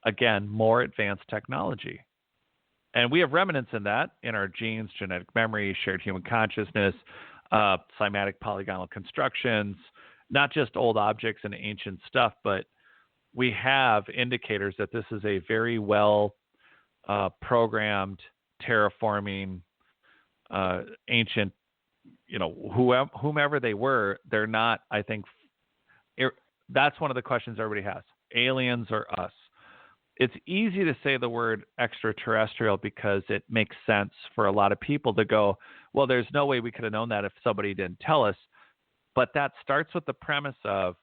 again, more advanced technology. And we have remnants in that, in our genes, genetic memory, shared human consciousness, cymatic polygonal constructions, not just old objects and ancient stuff, but we have indicators that this is a very well programmed, terraforming, ancient, whomever they were, they're not, I think, that's one of the questions everybody has. Aliens or us? It's easy to say the word extraterrestrial because it makes sense for a lot of people to go, well, there's no way we could have known that if somebody didn't tell us. But that starts with the premise of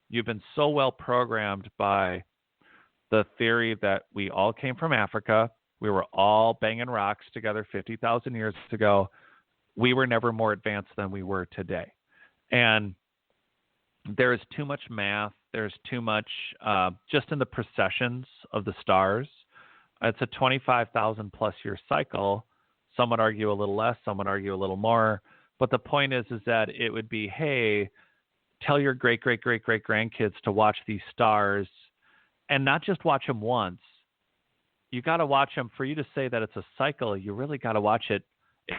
you've been so well programmed by the theory that we all came from Africa. We were all banging rocks together 50,000 years ago. We were never more advanced than we were today. And there is too much math. There's too much just in the precessions of the stars. It's a 25,000 plus year cycle. Some would argue a little less. Some would argue a little more. But the point is that it would be, hey, tell your great, great, great, great grandkids to watch these stars and not just watch them once. You got to watch them. For you to say that it's a cycle, you really got to watch it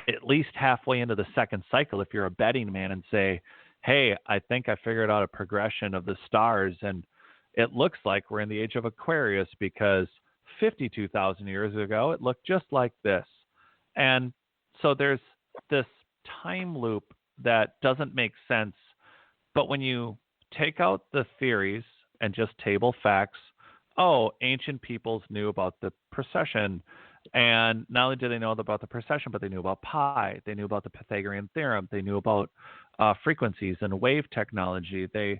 at least halfway into the second cycle if you're a betting man and say, hey, I think I figured out a progression of the stars, and it looks like we're in the age of Aquarius because 52,000 years ago, it looked just like this. And so there's this time loop that doesn't make sense. But when you take out the theories and just table facts, ancient peoples knew about the precession. And not only did they know about the precession, but they knew about pi. They knew about the Pythagorean theorem. They knew about frequencies and wave technology. They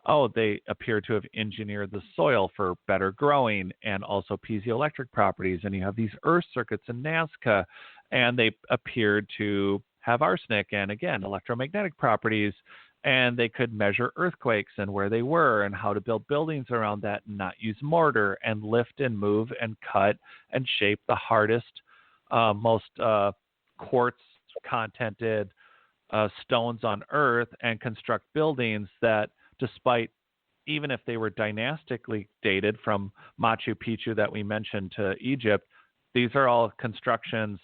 appear to have engineered the soil for better growing and also piezoelectric properties. And you have these earth circuits in Nazca, and they appeared to have arsenic and, again, electromagnetic properties. And they could measure earthquakes and where they were and how to build buildings around that and not use mortar and lift and move and cut and shape the hardest, most quartz-contented stones on Earth and construct buildings that, despite, even if they were dynastically dated from Machu Picchu that we mentioned to Egypt, these are all constructions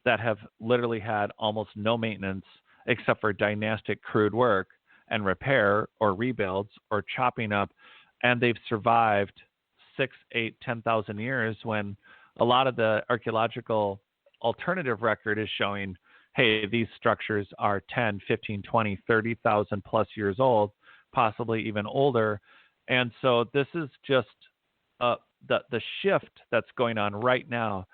that have literally had almost no maintenance except for dynastic crude work and repair or rebuilds or chopping up, and they've survived 6, 8, 10,000 years when a lot of the archaeological alternative record is showing, hey, these structures are 10, 15, 20, 30,000 plus years old, possibly even older. And so this is just the shift that's going on right now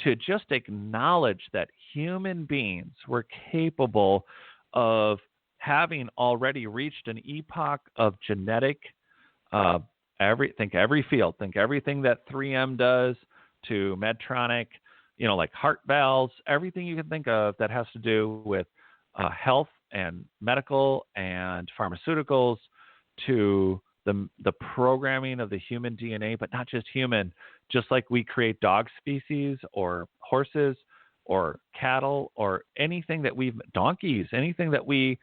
to just acknowledge that human beings were capable of having already reached an epoch of genetic, think every field, think everything that 3M does to Medtronic, like heart valves, everything you can think of that has to do with health and medical and pharmaceuticals, to the programming of the human DNA, but not just human, just like we create dog species or horses or cattle or anything that donkeys, anything that we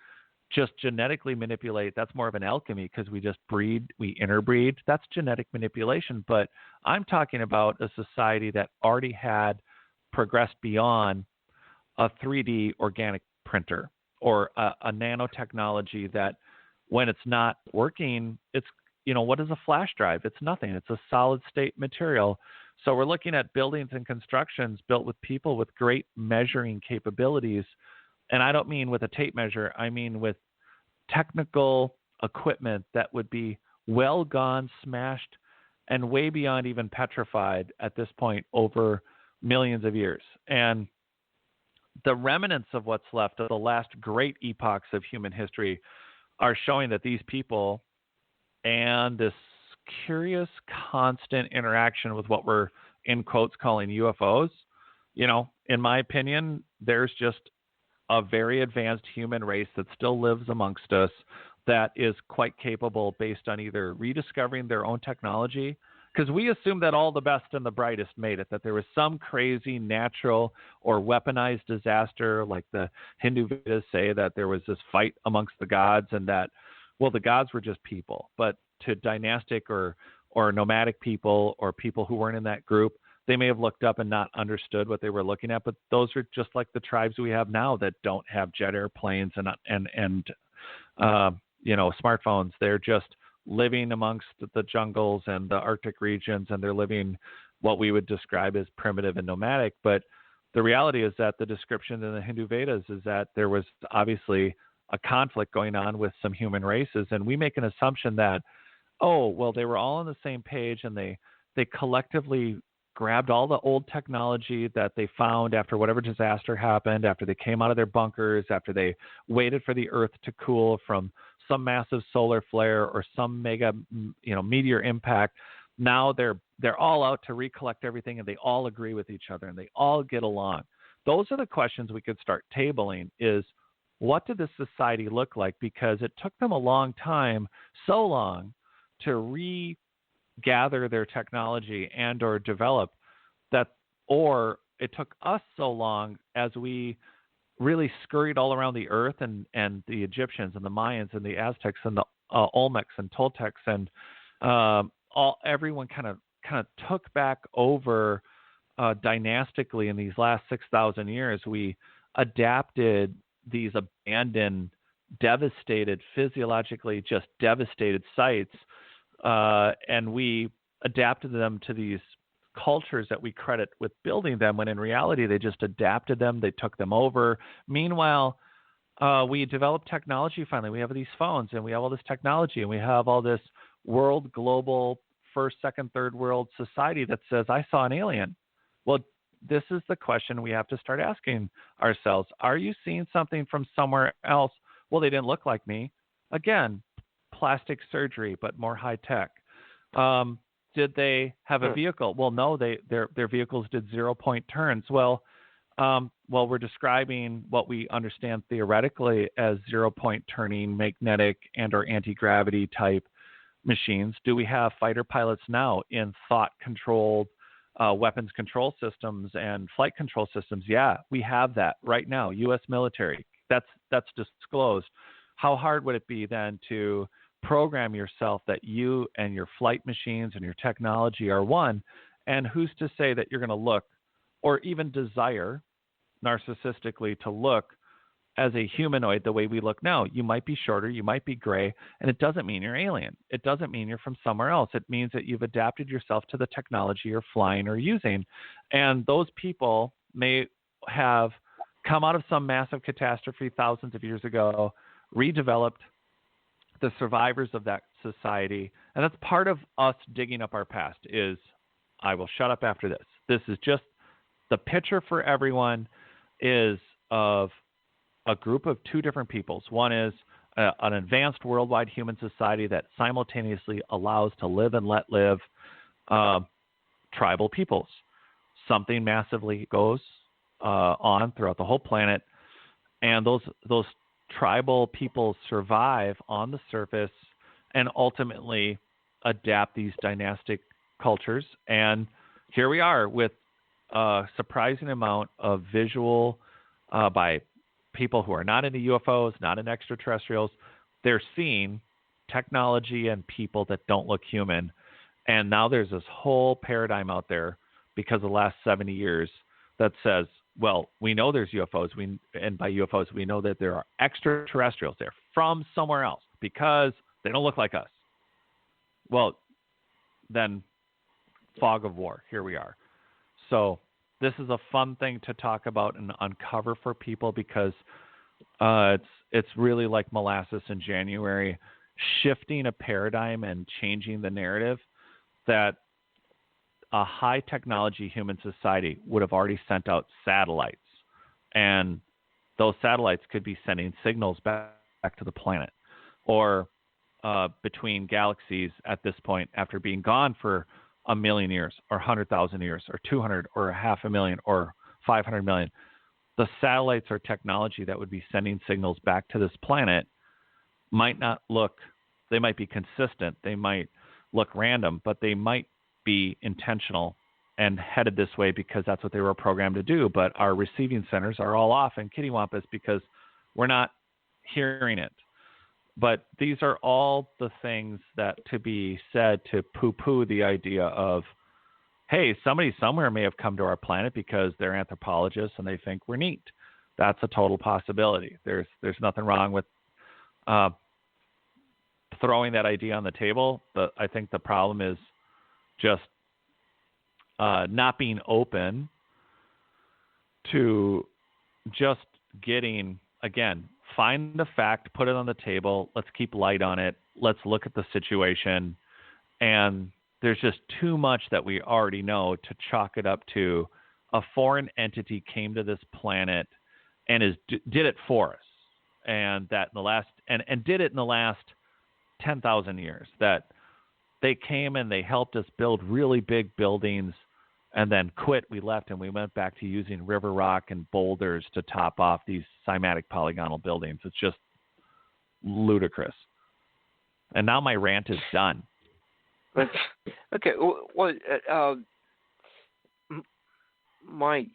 just genetically manipulate. That's more of an alchemy because we just breed, we interbreed. That's genetic manipulation. But I'm talking about a society that already had progressed beyond a 3D organic printer or a nanotechnology that when it's not working, it's, what is a flash drive? It's nothing. It's a solid state material. So we're looking at buildings and constructions built with people with great measuring capabilities. And I don't mean with a tape measure. I mean with technical equipment that would be well gone, smashed, and way beyond even petrified at this point over millions of years. And the remnants of what's left of the last great epochs of human history are showing that these people and this curious constant interaction with what we're in quotes calling UFOs, in my opinion, there's just a very advanced human race that still lives amongst us that is quite capable based on either rediscovering their own technology, because we assume that all the best and the brightest made it, that there was some crazy natural or weaponized disaster, like the Hindu Vedas say that there was this fight amongst the gods and that, well, the gods were just people. But to dynastic or nomadic people or people who weren't in that group, they may have looked up and not understood what they were looking at. But those are just like the tribes we have now that don't have jet airplanes and smartphones. They're just living amongst the jungles and the Arctic regions, and they're living what we would describe as primitive and nomadic. But the reality is that the description in the Hindu Vedas is that there was obviously a conflict going on with some human races, and we make an assumption that, they were all on the same page, and they collectively grabbed all the old technology that they found after whatever disaster happened, after they came out of their bunkers, after they waited for the earth to cool from some massive solar flare or some mega, meteor impact. Now they're all out to recollect everything, and they all agree with each other, and they all get along. Those are the questions we could start tabling is, what did this society look like? Because it took them a long time, so long, to regather their technology and or develop that, or it took us so long as we really scurried all around the earth and the Egyptians and the Mayans and the Aztecs and the Olmecs and Toltecs and everyone kind of took back over dynastically in these last 6,000 years. We adapted these abandoned, devastated, physiologically just devastated sites, and we adapted them to these cultures that we credit with building them, when in reality they just adapted them, they took them over. Meanwhile, we developed technology finally. We have these phones, and we have all this technology, and we have all this world, global, first, second, third world society that says, I saw an alien. Well, this is the question we have to start asking ourselves. Are you seeing something from somewhere else? Well, they didn't look like me. Again, plastic surgery, but more high tech. Did they have a vehicle? Well, no, their vehicles did 0-point turns. Well, we're describing what we understand theoretically as 0-point turning magnetic and or anti-gravity type machines. Do we have fighter pilots now in thought-controlled weapons control systems and flight control systems? Yeah, we have that right now, U.S. military. That's disclosed. How hard would it be then to program yourself that you and your flight machines and your technology are one? And who's to say that you're going to look or even desire narcissistically to look as a humanoid the way we look now? You might be shorter, you might be gray, and it doesn't mean you're alien. It doesn't mean you're from somewhere else. It means that you've adapted yourself to the technology you're flying or using. And those people may have come out of some massive catastrophe thousands of years ago, redeveloped the survivors of that society. And that's part of us digging up our past is, I will shut up after this. This is just the picture for everyone is of a group of two different peoples. One is an advanced worldwide human society that simultaneously allows to live and let live tribal peoples. something massively goes on throughout the whole planet, and those tribal peoples survive on the surface and ultimately adapt these dynastic cultures. And here we are with a surprising amount of visual by people who are not into UFOs, not in extraterrestrials. They're seeing technology and people that don't look human. And now there's this whole paradigm out there because of the last 70 years that says, well, we know there's UFOs. And by UFOs, we know that there are extraterrestrials there from somewhere else because they don't look like us. Well, then fog of war. Here we are. So this is a fun thing to talk about and uncover for people because it's really like molasses in January, shifting a paradigm and changing the narrative that a high technology human society would have already sent out satellites, and those satellites could be sending signals back to the planet or between galaxies at this point after being gone for 1 million years or 100,000 years or 200 or 500,000 or 500 million. The satellites or technology that would be sending signals back to this planet might not look, they might be consistent, they might look random, but they might be intentional and headed this way because that's what they were programmed to do. But our receiving centers are all off in kittywampus because we're not hearing it. But these are all the things that to be said to poo-poo the idea of, hey, somebody somewhere may have come to our planet because they're anthropologists and they think we're neat. That's a total possibility. There's nothing wrong with throwing that idea on the table. But I think the problem is just not being open to just getting, again, find the fact, put it on the table. Let's keep light on it. Let's look at the situation. And there's just too much that we already know to chalk it up to a foreign entity came to this planet and did it for us. And that in the last, and did it in the last 10,000 years, that they came and they helped us build really big buildings and then quit. We left and we went back to using river rock and boulders to top off these cymatic polygonal buildings. It's just ludicrous. And now my rant is done. Okay. Well, Mike,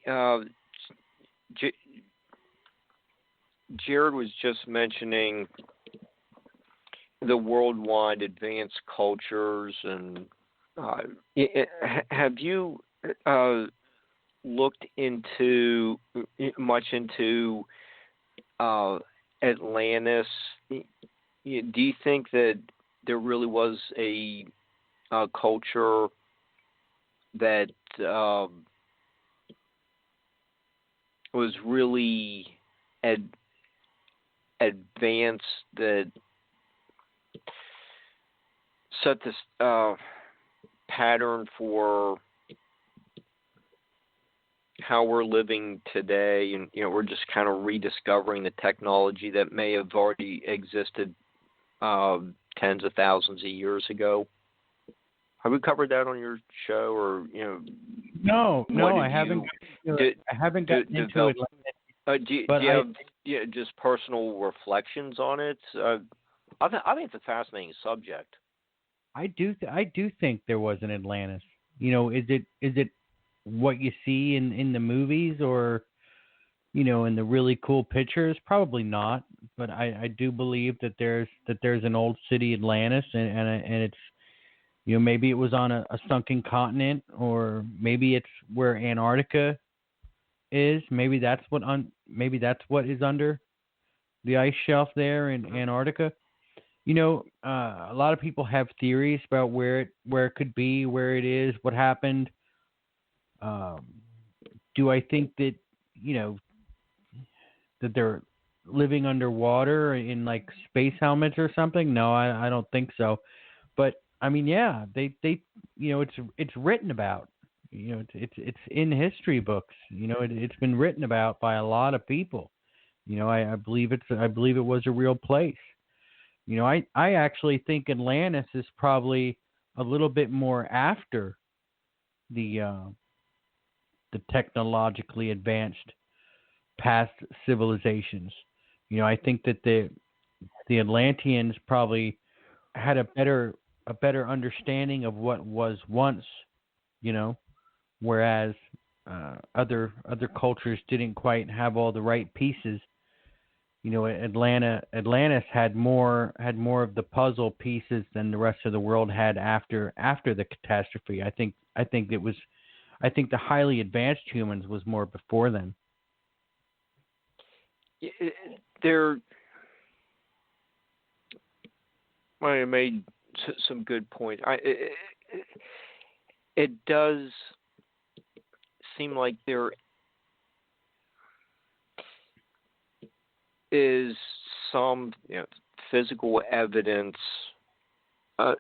Jared was just mentioning the worldwide advanced cultures, and have you looked into much into Atlantis? Do you think that there really was a culture that was really advanced, that set this pattern for how we're living today, and we're just kind of rediscovering the technology that may have already existed tens of thousands of years ago? Have we covered that on your show, or No, I haven't. I haven't gotten into it. Do you have just personal reflections on it? I think it's a fascinating subject. I do think there was an Atlantis. Is it what you see in the movies, or in the really cool pictures? Probably not. But I do believe that there's an old city Atlantis, and it's maybe it was on a sunken continent, or maybe it's where Antarctica is. Maybe that's what is under the ice shelf there in Antarctica. A lot of people have theories about where it could be, where it is, what happened. Do I think that that they're living underwater in like space helmets or something? No, I don't think so. But I mean, yeah, they it's written about. It's in history books. It's been written about by a lot of people. I believe it was a real place. I actually think Atlantis is probably a little bit more after the the technologically advanced past civilizations. I think that the Atlanteans probably had a better understanding of what was once, whereas other cultures didn't quite have all the right pieces. Atlantis had more of the puzzle pieces than the rest of the world had after the catastrophe. I think the highly advanced humans was more before them. I made some good points. It does seem like there is some physical evidence, but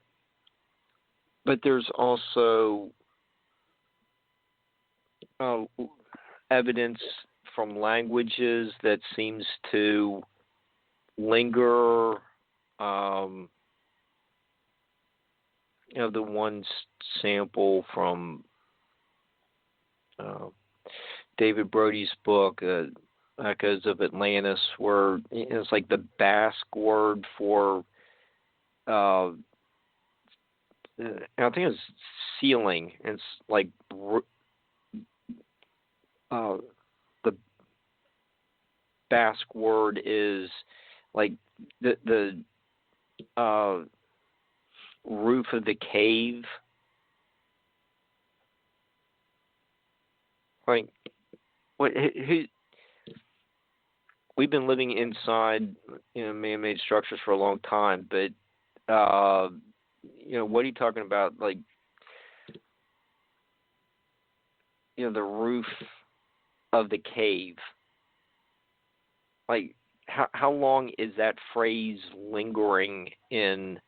there's also evidence from languages that seems to linger. The one sample from David Brody's book, Echoes of Atlantis, where it's like the Basque word for, I think it's ceiling. It's like the Basque word is like the roof of the cave. Like, we've been living inside, man-made structures for a long time, but, what are you talking about? Like, the roof of the cave. Like, how long is that phrase lingering in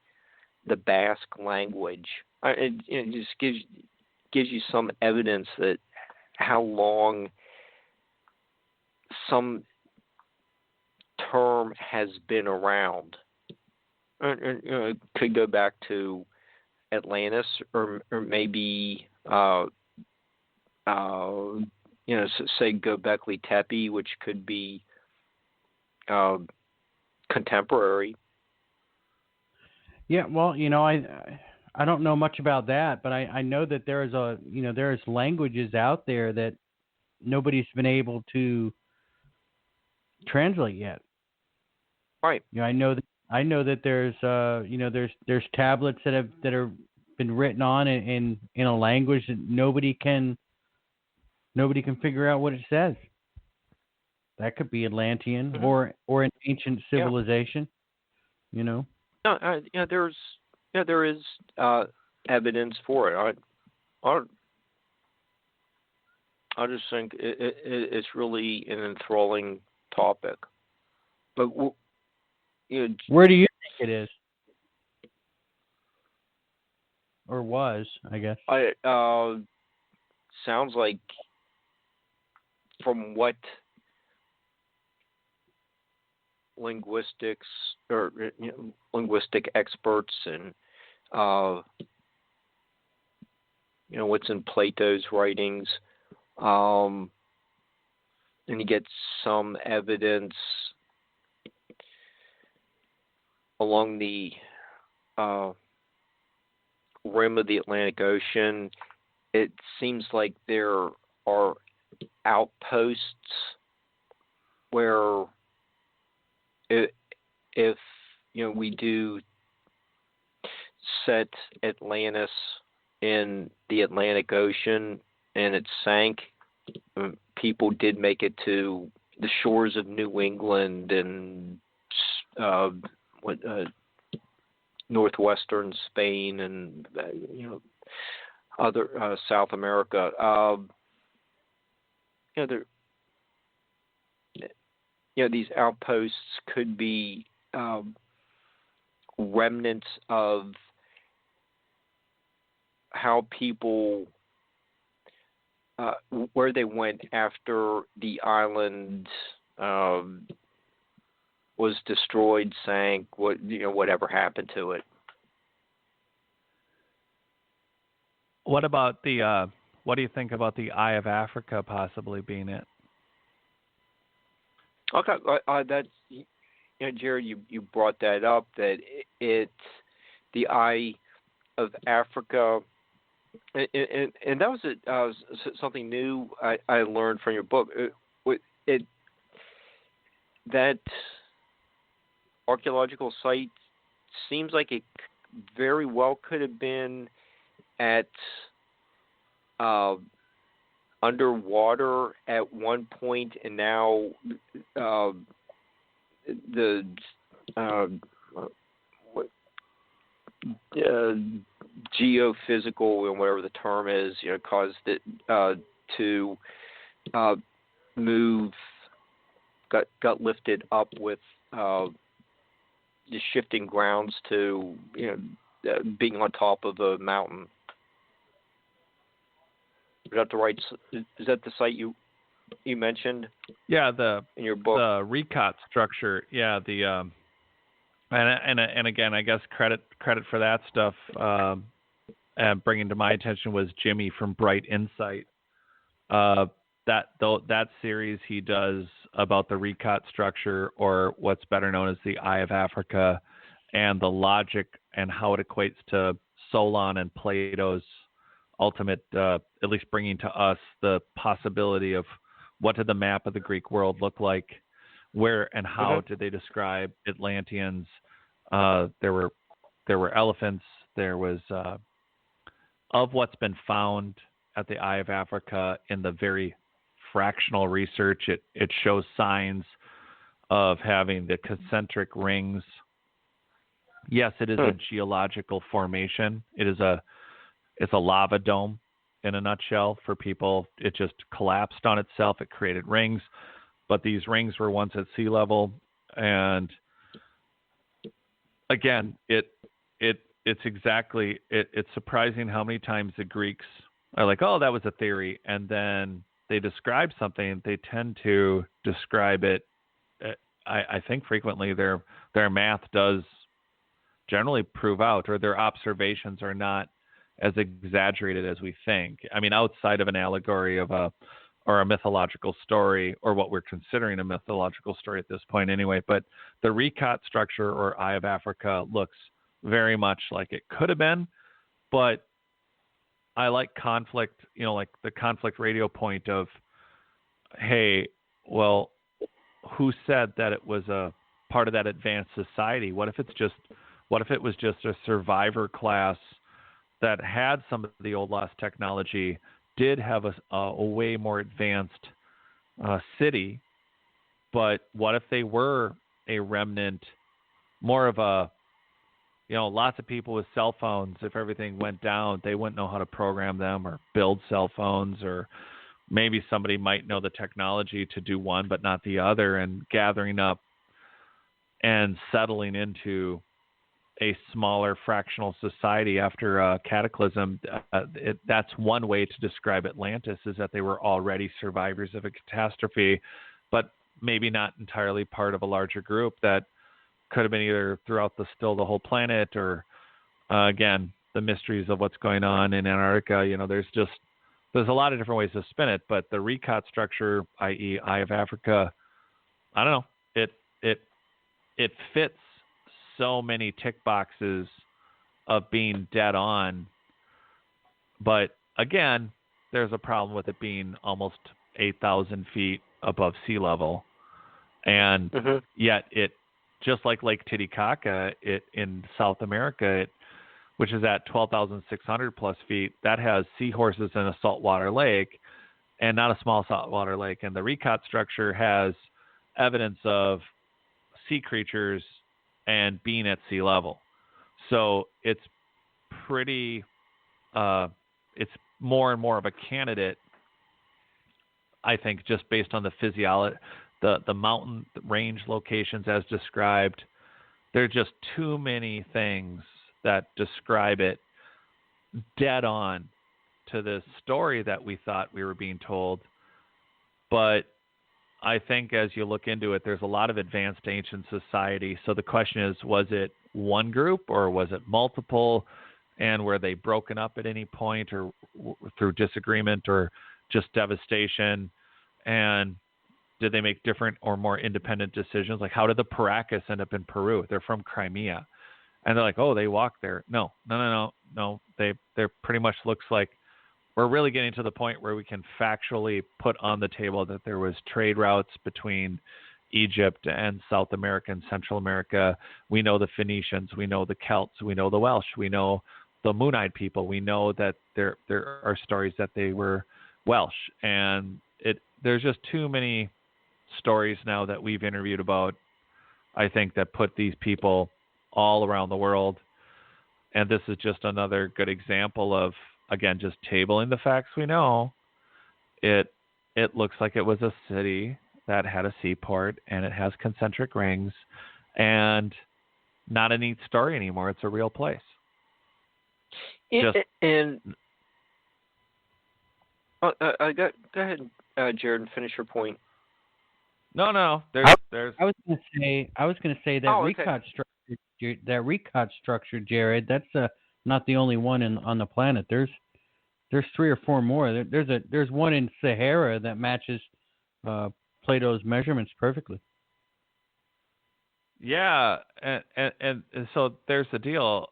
the Basque language? It just gives you some evidence that how long some term has been around. It could go back to Atlantis, or maybe say Göbekli Tepe, which could be contemporary. Yeah, well, I don't know much about that, but I know that there's languages out there that nobody's been able to translate yet. Right. I know that there's tablets that have been written on in a language that nobody can figure out what it says. That could be Atlantean, mm-hmm. or an ancient civilization. No, there is evidence for it. I just think it's really an enthralling topic. But where do you think it is, or was? I guess. Sounds like, from what linguistic experts and what's in Plato's writings, and you get some evidence along the rim of the Atlantic Ocean. It seems like there are outposts where if we do set Atlantis in the Atlantic Ocean and it sank, people did make it to the shores of New England and northwestern Spain and other South America. These outposts could be remnants of how people, where they went after the island was destroyed, sank, whatever happened to it. What about the What do you think about the Eye of Africa possibly being it? Okay, that's Jerry. You brought that up. That it's the Eye of Africa, and that was something new I learned from your book. That archaeological site seems like it very well could have been at underwater at one point, and now the geophysical or whatever the term is, caused it to move, got lifted up with the shifting grounds to being on top of a mountain. Is that the right? Is that the site you mentioned? Yeah, in your book, the recot structure. Yeah, and again, I guess credit for that stuff. And bringing to my attention was Jimmy from Bright Insight. That series he does about the recot structure, or what's better known as the Eye of Africa, and the logic and how it equates to Solon and Plato's ultimate, at least bringing to us the possibility of what did the map of the Greek world look like, where and how did they describe Atlanteans. There were elephants. There was of what's been found at the Eye of Africa in the very fractional research. It shows signs of having the concentric rings. Yes, it is a geological formation. It's a lava dome in a nutshell for people. It just collapsed on itself. It created rings, but these rings were once at sea level. And again, it's surprising how many times the Greeks are like, oh, that was a theory. And then they describe something. They tend to describe it. I think frequently their math does generally prove out, or their observations are not as exaggerated as we think. I mean, outside of an allegory or a mythological story, or what we're considering a mythological story at this point anyway. But the recot structure, or Eye of Africa, looks very much like it could have been. But I like conflict, like the conflict radio point of, hey, well, who said that it was a part of that advanced society? What if it was just a survivor class that had some of the old lost technology, did have a way more advanced city, but what if they were a remnant, more of a, lots of people with cell phones, if everything went down, they wouldn't know how to program them or build cell phones, or maybe somebody might know the technology to do one but not the other, and gathering up and settling into a smaller fractional society after a cataclysm. That's one way to describe Atlantis, is that they were already survivors of a catastrophe, but maybe not entirely part of a larger group that could have been either throughout the whole planet, or again, the mysteries of what's going on in Antarctica. There's a lot of different ways to spin it, but the recot structure, i.e. Eye of Africa, I don't know, it fits so many tick boxes of being dead on. But again, there's a problem with it being almost 8,000 feet above sea level. And yet it, just like Lake Titicaca in South America, which is at 12,600 plus feet, that has seahorses in a saltwater lake, and not a small saltwater lake. And the recot structure has evidence of sea creatures and being at sea level. So it's pretty, it's more and more of a candidate, I think, just based on the physiology, the mountain range locations as described. There are just too many things that describe it dead on to the story that we thought we were being told. But I think as you look into it, there's a lot of advanced ancient society. So the question is, was it one group or was it multiple? and were they broken up at any point or through disagreement or just devastation? And did they make different or more independent decisions? Like, how did the Paracas end up in Peru? They're from Crimea. And they're like, oh, they walked there. No. They're pretty much looks like we're really getting to the point where we can factually put on the table that there was trade routes between Egypt and South America and Central America. We know the Phoenicians, we know the Celts, we know the Welsh, we know the Moon-Eyed people. We know that there are stories that they were Welsh, and there's just too many stories now that we've interviewed about, I think, that put these people all around the world. And this is just another good example of, again, just tabling the facts we know. It looks like it was a city that had a seaport, and it has concentric rings, and not a neat story anymore. It's a real place. Go ahead, Jared, and finish your point. No. There's. I was going to say that recot structure, Jared. That's not the only one on the planet. There's 3 or 4 more. There's one in Sahara that matches Plato's measurements perfectly. Yeah, and so there's the deal.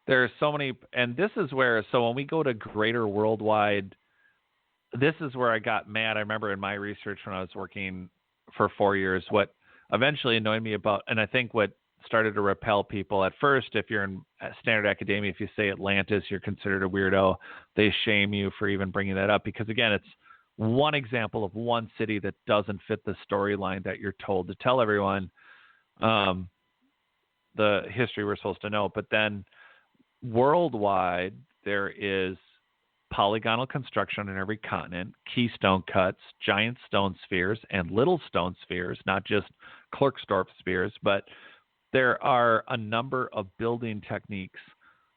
There's so many, and this is where. So when we go to greater worldwide, this is where I got mad. I remember in my research when I was working for 4 years, what eventually annoyed me about, and I think what started to repel people at first, if you're in standard academia, if you say Atlantis, you're considered a weirdo. They shame you for even bringing that up because, again, it's one example of one city that doesn't fit the storyline that you're told to tell everyone the history we're supposed to know. But then worldwide, there is polygonal construction on every continent, keystone cuts, giant stone spheres, and little stone spheres, not just Klerksdorp spheres, but there are a number of building techniques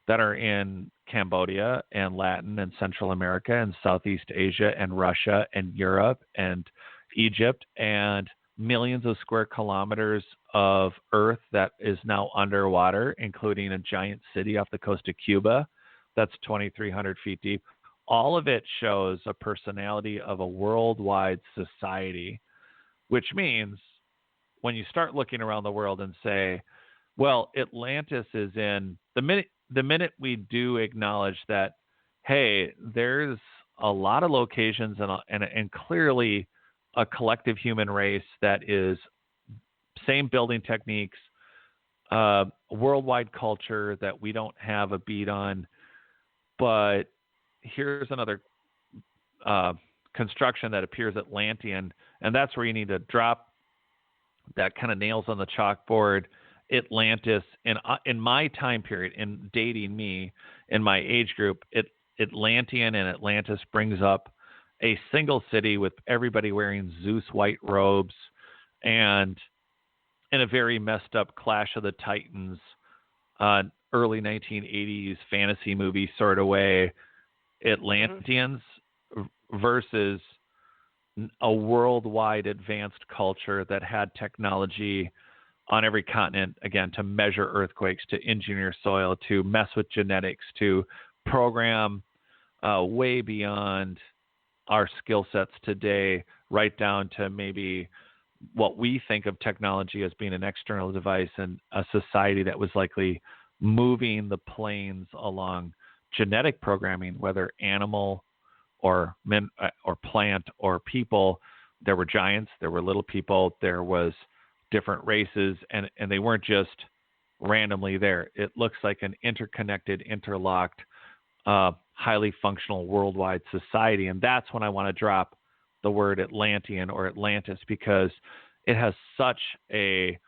that are in Cambodia and Latin and Central America and Southeast Asia and Russia and Europe and Egypt, and millions of square kilometers of earth that is now underwater, including a giant city off the coast of Cuba that's 2,300 feet deep. All of it shows a personality of a worldwide society, which means when you start looking around the world and say, well, Atlantis is in the minute we do acknowledge that, hey, there's a lot of locations and clearly a collective human race that is same building techniques, worldwide culture that we don't have a beat on, but here's another construction that appears Atlantean, and that's where you need to drop that kind of nails on the chalkboard. Atlantis, in my time period, in dating me, in my age group, Atlantean and Atlantis brings up a single city with everybody wearing Zeus white robes, and in a very messed up Clash of the Titans, early 1980s fantasy movie sort of way, Atlanteans versus a worldwide advanced culture that had technology on every continent, again, to measure earthquakes, to engineer soil, to mess with genetics, to program way beyond our skill sets today, right down to maybe what we think of technology as being an external device, and a society that was likely moving the planes along genetic programming, whether animal or plant or people. There were giants, there were little people, there was different races, and they weren't just randomly there. It looks like an interconnected, interlocked, highly functional worldwide society. And that's when I want to drop the word Atlantean or Atlantis, because it has such a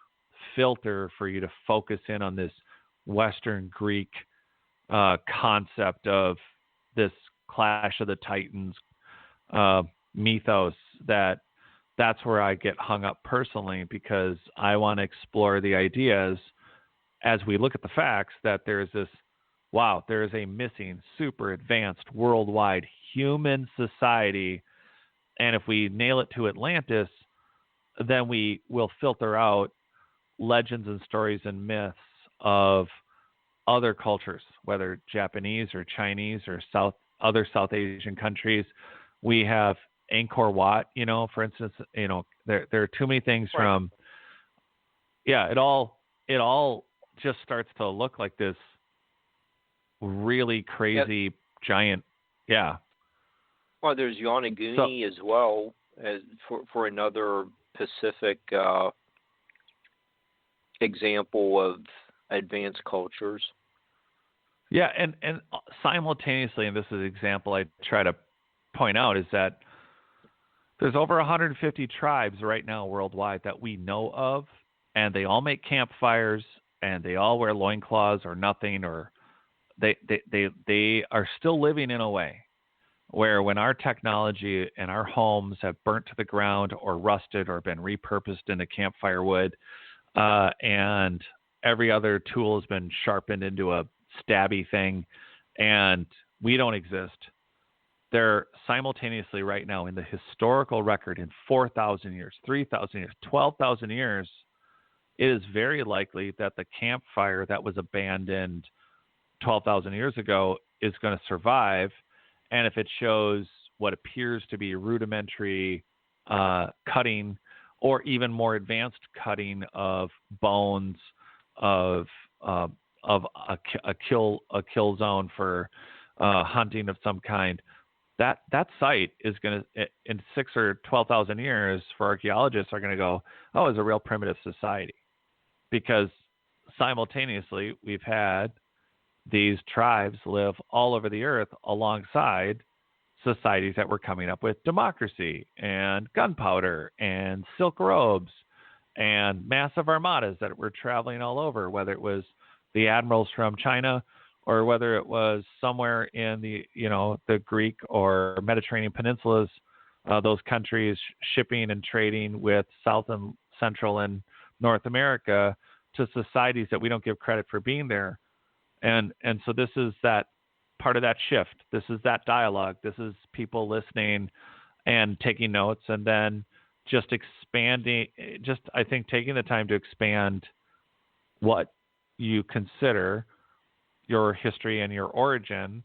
filter for you to focus in on this Western Greek concept of this Clash of the Titans mythos, that's where I get hung up personally, because I want to explore the ideas as we look at the facts that there's this, wow, there is a missing super advanced worldwide human society. And if we nail it to Atlantis, then we will filter out legends and stories and myths of other cultures, whether Japanese or Chinese or other South Asian countries. We have Angkor Wat, for instance, there are too many things from, it all just starts to look like this really crazy giant. Yeah. Well, there's Yonaguni as well as for another Pacific example of advanced cultures. Yeah, and simultaneously, and this is an example I try to point out, is that there's over 150 tribes right now worldwide that we know of, and they all make campfires, and they all wear loincloths or nothing, or they are still living in a way where when our technology and our homes have burnt to the ground or rusted or been repurposed into campfire wood, and every other tool has been sharpened into a stabby thing, and we don't exist. They're simultaneously right now in the historical record in 4,000 years, 3,000 years, 12,000 years, it is very likely that the campfire that was abandoned 12,000 years ago is going to survive. And if it shows what appears to be rudimentary cutting or even more advanced cutting of bones of a kill zone for hunting of some kind, that site is going to, in 6,000 or 12,000 years, for archaeologists are going to go, oh, it's a real primitive society, because simultaneously we've had these tribes live all over the earth alongside societies that were coming up with democracy and gunpowder and silk robes and massive armadas that were traveling all over, whether it was the admirals from China or whether it was somewhere in the Greek or Mediterranean peninsulas, those countries shipping and trading with South and Central and North America to societies that we don't give credit for being there. And so this is that part of that shift. This is that dialogue. This is people listening and taking notes, and then just expanding, I think taking the time to expand what you consider your history and your origin.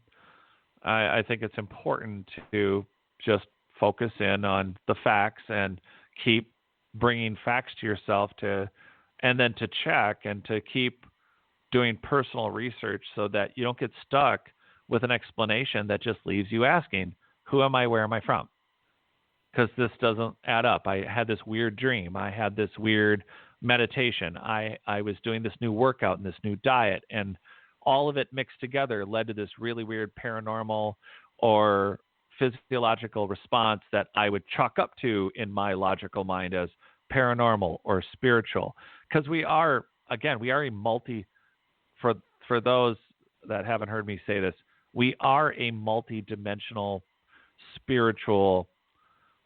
I think it's important to just focus in on the facts and keep bringing facts to yourself and then to check and to keep doing personal research so that you don't get stuck with an explanation that just leaves you asking, who am I? Where am I from? Because this doesn't add up. I had this weird dream. I had this weird meditation. I was doing this new workout and this new diet, and all of it mixed together led to this really weird paranormal or physiological response that I would chalk up to in my logical mind as paranormal or spiritual. Because we are a for those that haven't heard me say this, we are a multi-dimensional spiritual.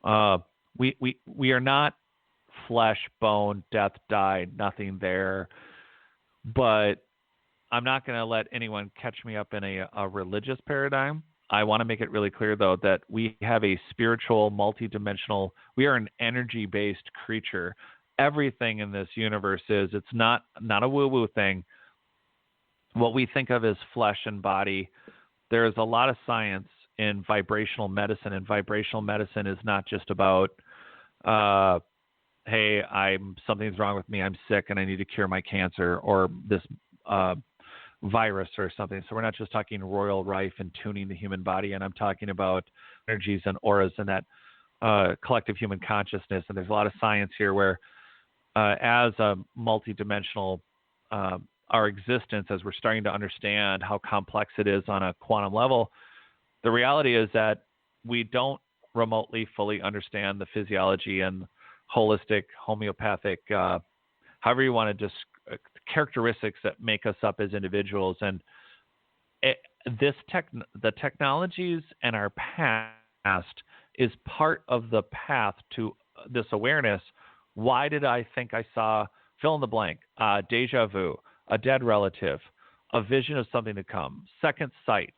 We are not flesh, bone, death, die, nothing there. But I'm not going to let anyone catch me up in a religious paradigm. I want to make it really clear, though, that we have a spiritual, multi-dimensional, we are an energy-based creature. Everything in this universe it's not a woo-woo thing. What we think of as flesh and body, there's a lot of science in vibrational medicine, and vibrational medicine is not just about, hey, something's wrong with me, I'm sick, and I need to cure my cancer, or this virus or something. So we're not just talking royal rife and tuning the human body, and I'm talking about energies and auras and that collective human consciousness. And there's a lot of science here where as a multidimensional, our existence, as we're starting to understand how complex it is on a quantum level, the reality is that we don't remotely fully understand the physiology and holistic, homeopathic, however you want to characteristics that make us up as individuals. And the technologies and our past is part of the path to this awareness. Why did I think I saw fill in the blank, deja vu, a dead relative, a vision of something to come, second sight,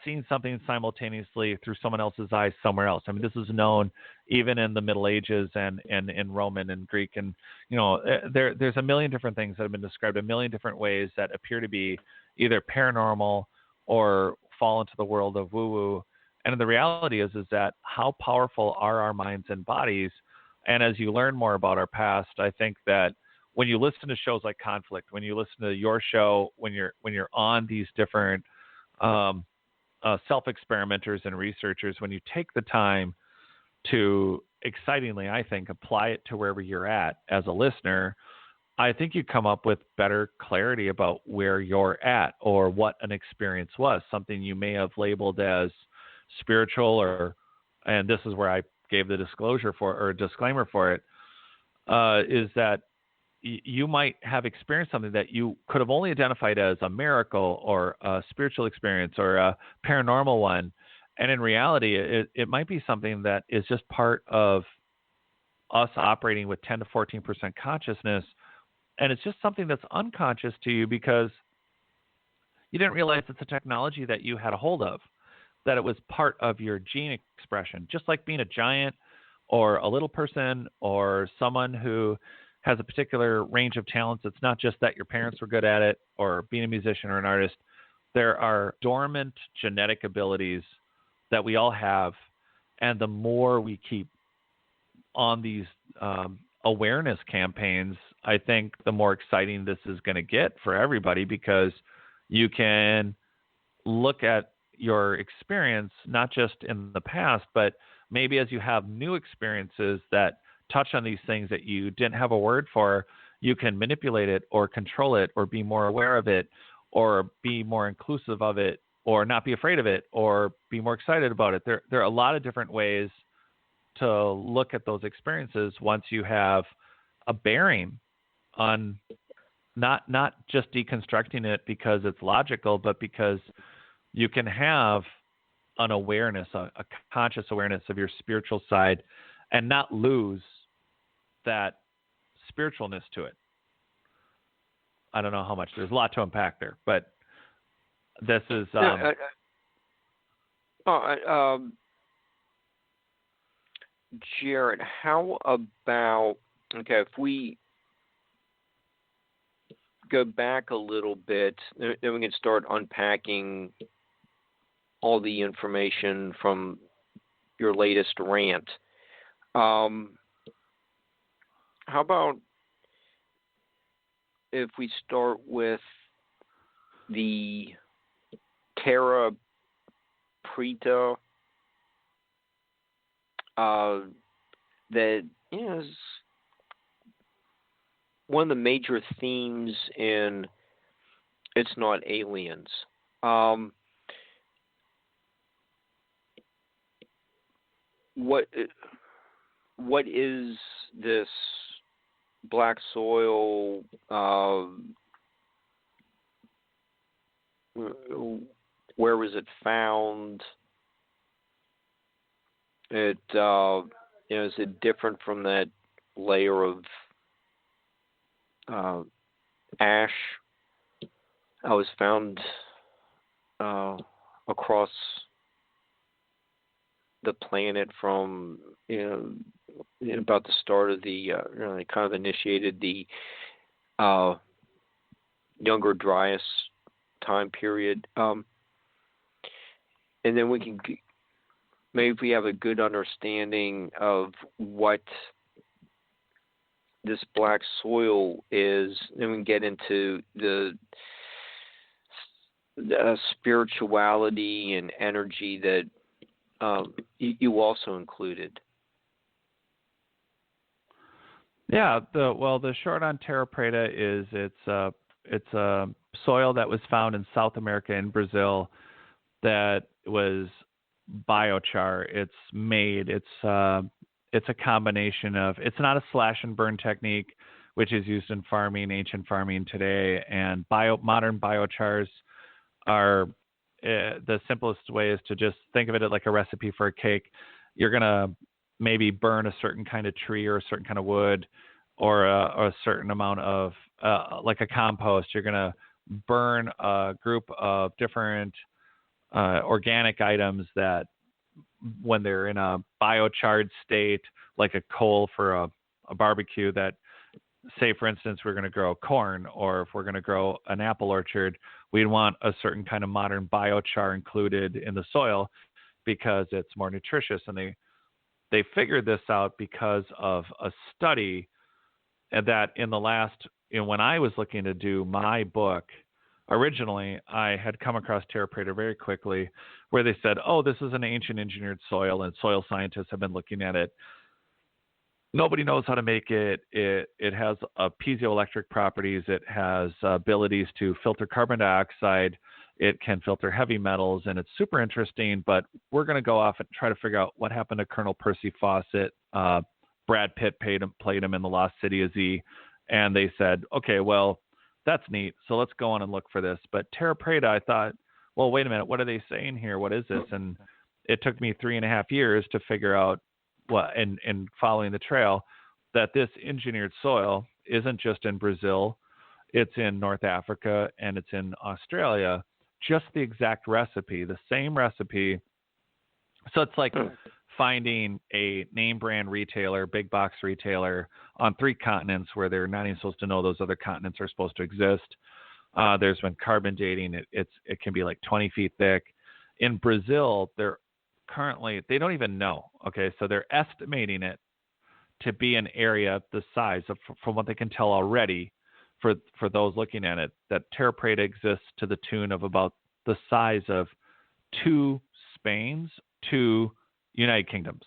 seeing something simultaneously through someone else's eyes somewhere else? I mean, this is known even in the Middle Ages and in Roman and Greek. And, there's a million different things that have been described a million different ways that appear to be either paranormal or fall into the world of woo-woo. And the reality is that how powerful are our minds and bodies? And as you learn more about our past, I think that when you listen to shows like Conflict, when you listen to your show, when you're on these different self-experimenters and researchers, when you take the time to excitingly, I think, apply it to wherever you're at as a listener, I think you come up with better clarity about where you're at or what an experience was, something you may have labeled as spiritual and this is where I gave the disclosure for or disclaimer for it, is that you might have experienced something that you could have only identified as a miracle or a spiritual experience or a paranormal one. And in reality, it might be something that is just part of us operating with 10 to 14% consciousness. And it's just something that's unconscious to you because you didn't realize it's a technology that you had a hold of, that it was part of your gene expression, just like being a giant or a little person or someone who has a particular range of talents. It's not just that your parents were good at it or being a musician or an artist. There are dormant genetic abilities that we all have. And the more we keep on these awareness campaigns, I think the more exciting this is going to get for everybody, because you can look at your experience, not just in the past, but maybe as you have new experiences that touch on these things that you didn't have a word for, you can manipulate it or control it or be more aware of it or be more inclusive of it or not be afraid of it or be more excited about it. There are a lot of different ways to look at those experiences once you have a bearing on not just deconstructing it because it's logical, but because you can have an awareness, a conscious awareness of your spiritual side and not lose that spiritualness to it. I don't know how much. There's a lot to unpack there, but this is... Jared, how about, if we go back a little bit, then we can start unpacking all the information from your latest rant. How about if we start with the terra, preta, that is one of the major themes in It's Not Aliens. What is this black soil? Where was it found? Is it different from that layer of ash I was found across the planet from about the start of the kind of initiated the Younger Dryas time period, and then we can maybe if we have a good understanding of what this black soil is, then we can get into the spirituality and energy that you also included. Yeah, the short on terra preta is it's a soil that was found in South America in Brazil that was biochar. It's a combination of, it's not a slash and burn technique, which is used in farming, ancient farming today, and modern biochars are the simplest way is to just think of it like a recipe for a cake. You're going to maybe burn a certain kind of tree or a certain kind of wood or a certain amount of, like a compost. You're going to burn a group of different organic items that when they're in a biochar state, like a coal for a barbecue, that say, for instance, we're going to grow corn, or if we're going to grow an apple orchard, we'd want a certain kind of modern biochar included in the soil because it's more nutritious. And they figured this out because of a study that in the last, when I was looking to do my book, originally I had come across terra preta very quickly, where they said, oh, this is an ancient engineered soil, and soil scientists have been looking at it. Nobody knows how to make it. It has piezoelectric properties. It has abilities to filter carbon dioxide. It can filter heavy metals, and it's super interesting. But we're going to go off and try to figure out what happened to Colonel Percy Fawcett. Brad Pitt played him in The Lost City of Z, and they said, okay, well, that's neat. So let's go on and look for this. But terra preta, I thought, well, wait a minute. What are they saying here? What is this? And it took me 3.5 years to figure out what, and following the trail, that this engineered soil isn't just in Brazil. It's in North Africa and it's in Australia. Just the exact recipe, the same recipe. So it's like finding a name brand retailer, big box retailer on 3 continents where they're not even supposed to know those other continents are supposed to exist. There's been carbon dating. It can be like 20 feet thick. In Brazil, they don't even know. Okay. So they're estimating it to be an area the size of, from what they can tell already, for those looking at it, that terra preta exists to the tune of about the size of 2 Spains, 2 United Kingdoms.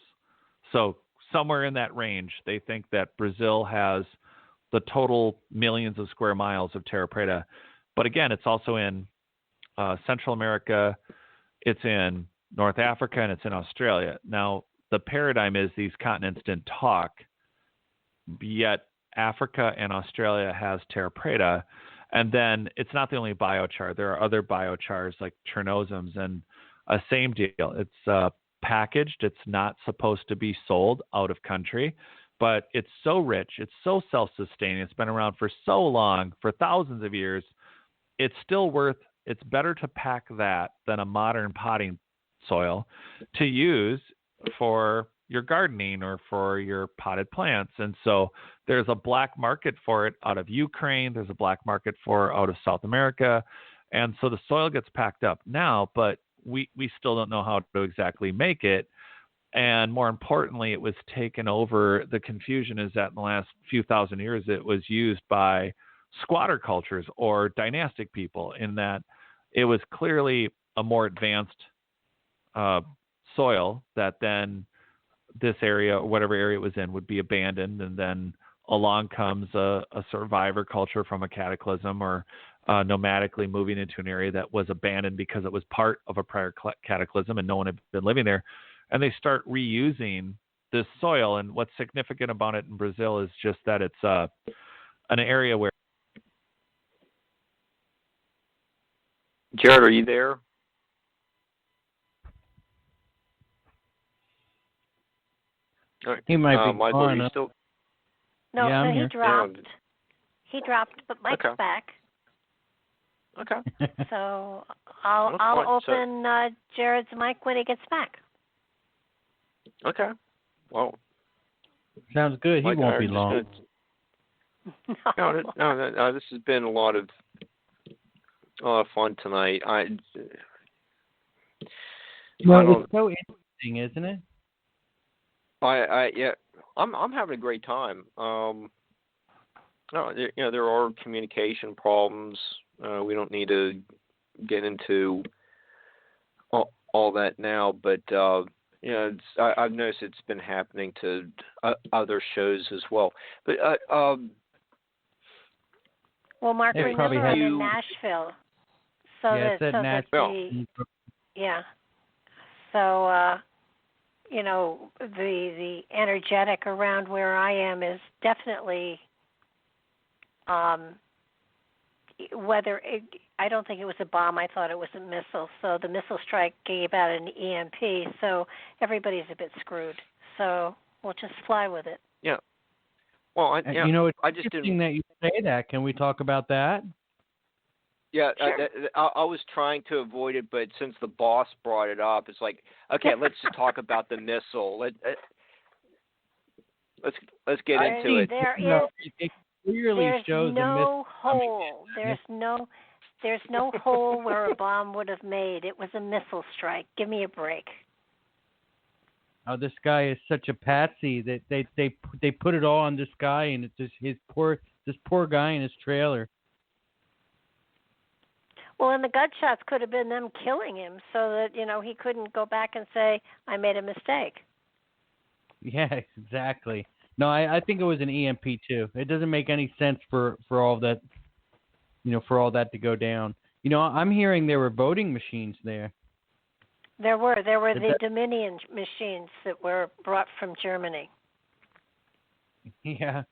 So somewhere in that range, they think that Brazil has the total millions of square miles of terra preta. But again, it's also in Central America, it's in North Africa, and it's in Australia. Now, the paradigm is these continents didn't talk, yet Africa and Australia has terra preta. And then it's not the only biochar. There are other biochars like chernozems, and same deal. It's packaged. It's not supposed to be sold out of country, but it's so rich. It's so self-sustaining. It's been around for so long, for thousands of years. It's still it's better to pack that than a modern potting soil to use for your gardening or for your potted plants. And so there's a black market for it out of Ukraine. There's a black market for it out of South America. And so the soil gets packed up now, but we still don't know how to exactly make it. And more importantly, it was taken over. The confusion is that in the last few thousand years, it was used by squatter cultures or dynastic people, in that it was clearly a more advanced soil that then this area, or whatever area it was in, would be abandoned. And then along comes a survivor culture from a cataclysm, or nomadically moving into an area that was abandoned because it was part of a prior cataclysm and no one had been living there. And they start reusing this soil. And what's significant about it in Brazil is just that it's an area where... Jared, are you there? He might be Michael, are you still... No, yeah, he dropped. He dropped, but Mike's back. Okay. So I'll open Jared's mic when he gets back. Okay. Well, sounds good. He won't be long. No, this has been a lot of fun tonight. It's so interesting, isn't it? Yeah, I'm having a great time. There are communication problems. We don't need to get into all that now, but I've noticed it's been happening to other shows as well. But well, Mark, remember I'm in Nashville, so Nashville. So the energetic around where I am is definitely I don't think it was a bomb. I thought it was a missile. So the missile strike gave out an EMP. So everybody's a bit screwed. So we'll just fly with it. Yeah. Well, it's interesting that you say that. Can we talk about that? Yeah, sure. I was trying to avoid it, but since the boss brought it up, it's like, okay, let's just talk about the missile. Let's get into it. There it clearly shows no hole. There's no. There's no hole where a bomb would have made. It was a missile strike. Give me a break. Oh, this guy is such a patsy that they put it all on this guy, and it's just this poor guy in his trailer. Well, and the gunshots could have been them killing him, so that he couldn't go back and say, "I made a mistake." Yeah, exactly. No, I think it was an EMP too. It doesn't make any sense for all that, for all that to go down. I'm hearing there were voting machines there. There were the Dominion machines that were brought from Germany. Yeah,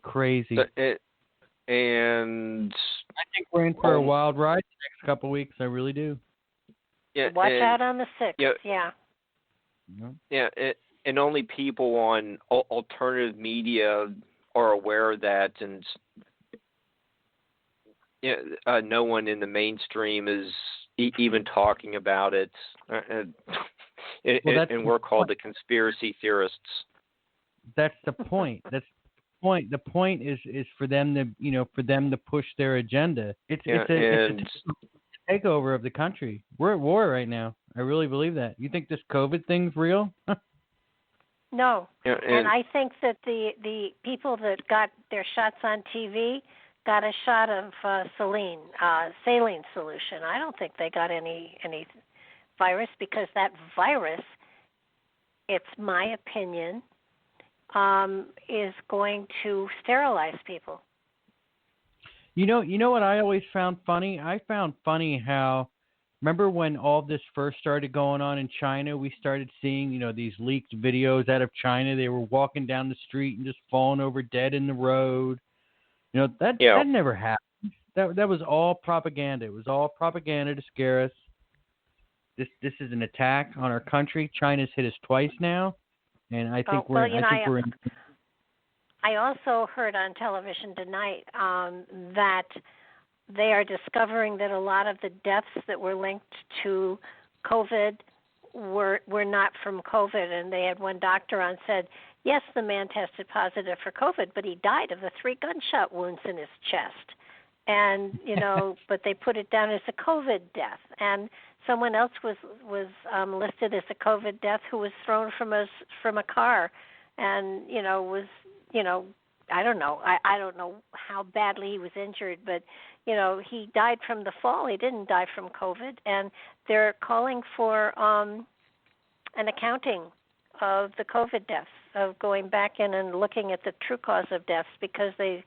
crazy. And I think we're in for a wild ride the next couple of weeks. I really do. Yeah, watch out on the 6th. Yeah. And only people on alternative media are aware of that, and no one in the mainstream is even talking about it. And we're called the conspiracy theorists. That's the point. That's the point. The point is for them to push their agenda. It's a takeover of the country. We're at war right now. I really believe that. You think this COVID thing's real? No. And I think that the people that got their shots on TV got a shot of saline solution. I don't think they got any virus, because that virus, it's my opinion, is going to sterilize people. You know what I always found funny? I found funny how, remember when all this first started going on in China, we started seeing, these leaked videos out of China. They were walking down the street and just falling over dead in the road. That never happened. That was all propaganda. It was all propaganda to scare us. This is an attack on our country. China's hit us twice now, and I think we're in. I also heard on television tonight that they are discovering that a lot of the deaths that were linked to COVID were not from COVID, and they had one doctor on said, yes, the man tested positive for COVID, but he died of the 3 gunshot wounds in his chest. And, but they put it down as a COVID death. And someone else was listed as a COVID death who was thrown from a car and, was, I don't know. I don't know how badly he was injured, but, he died from the fall. He didn't die from COVID. And they're calling for an accounting of the COVID deaths, of going back in and looking at the true cause of deaths, because they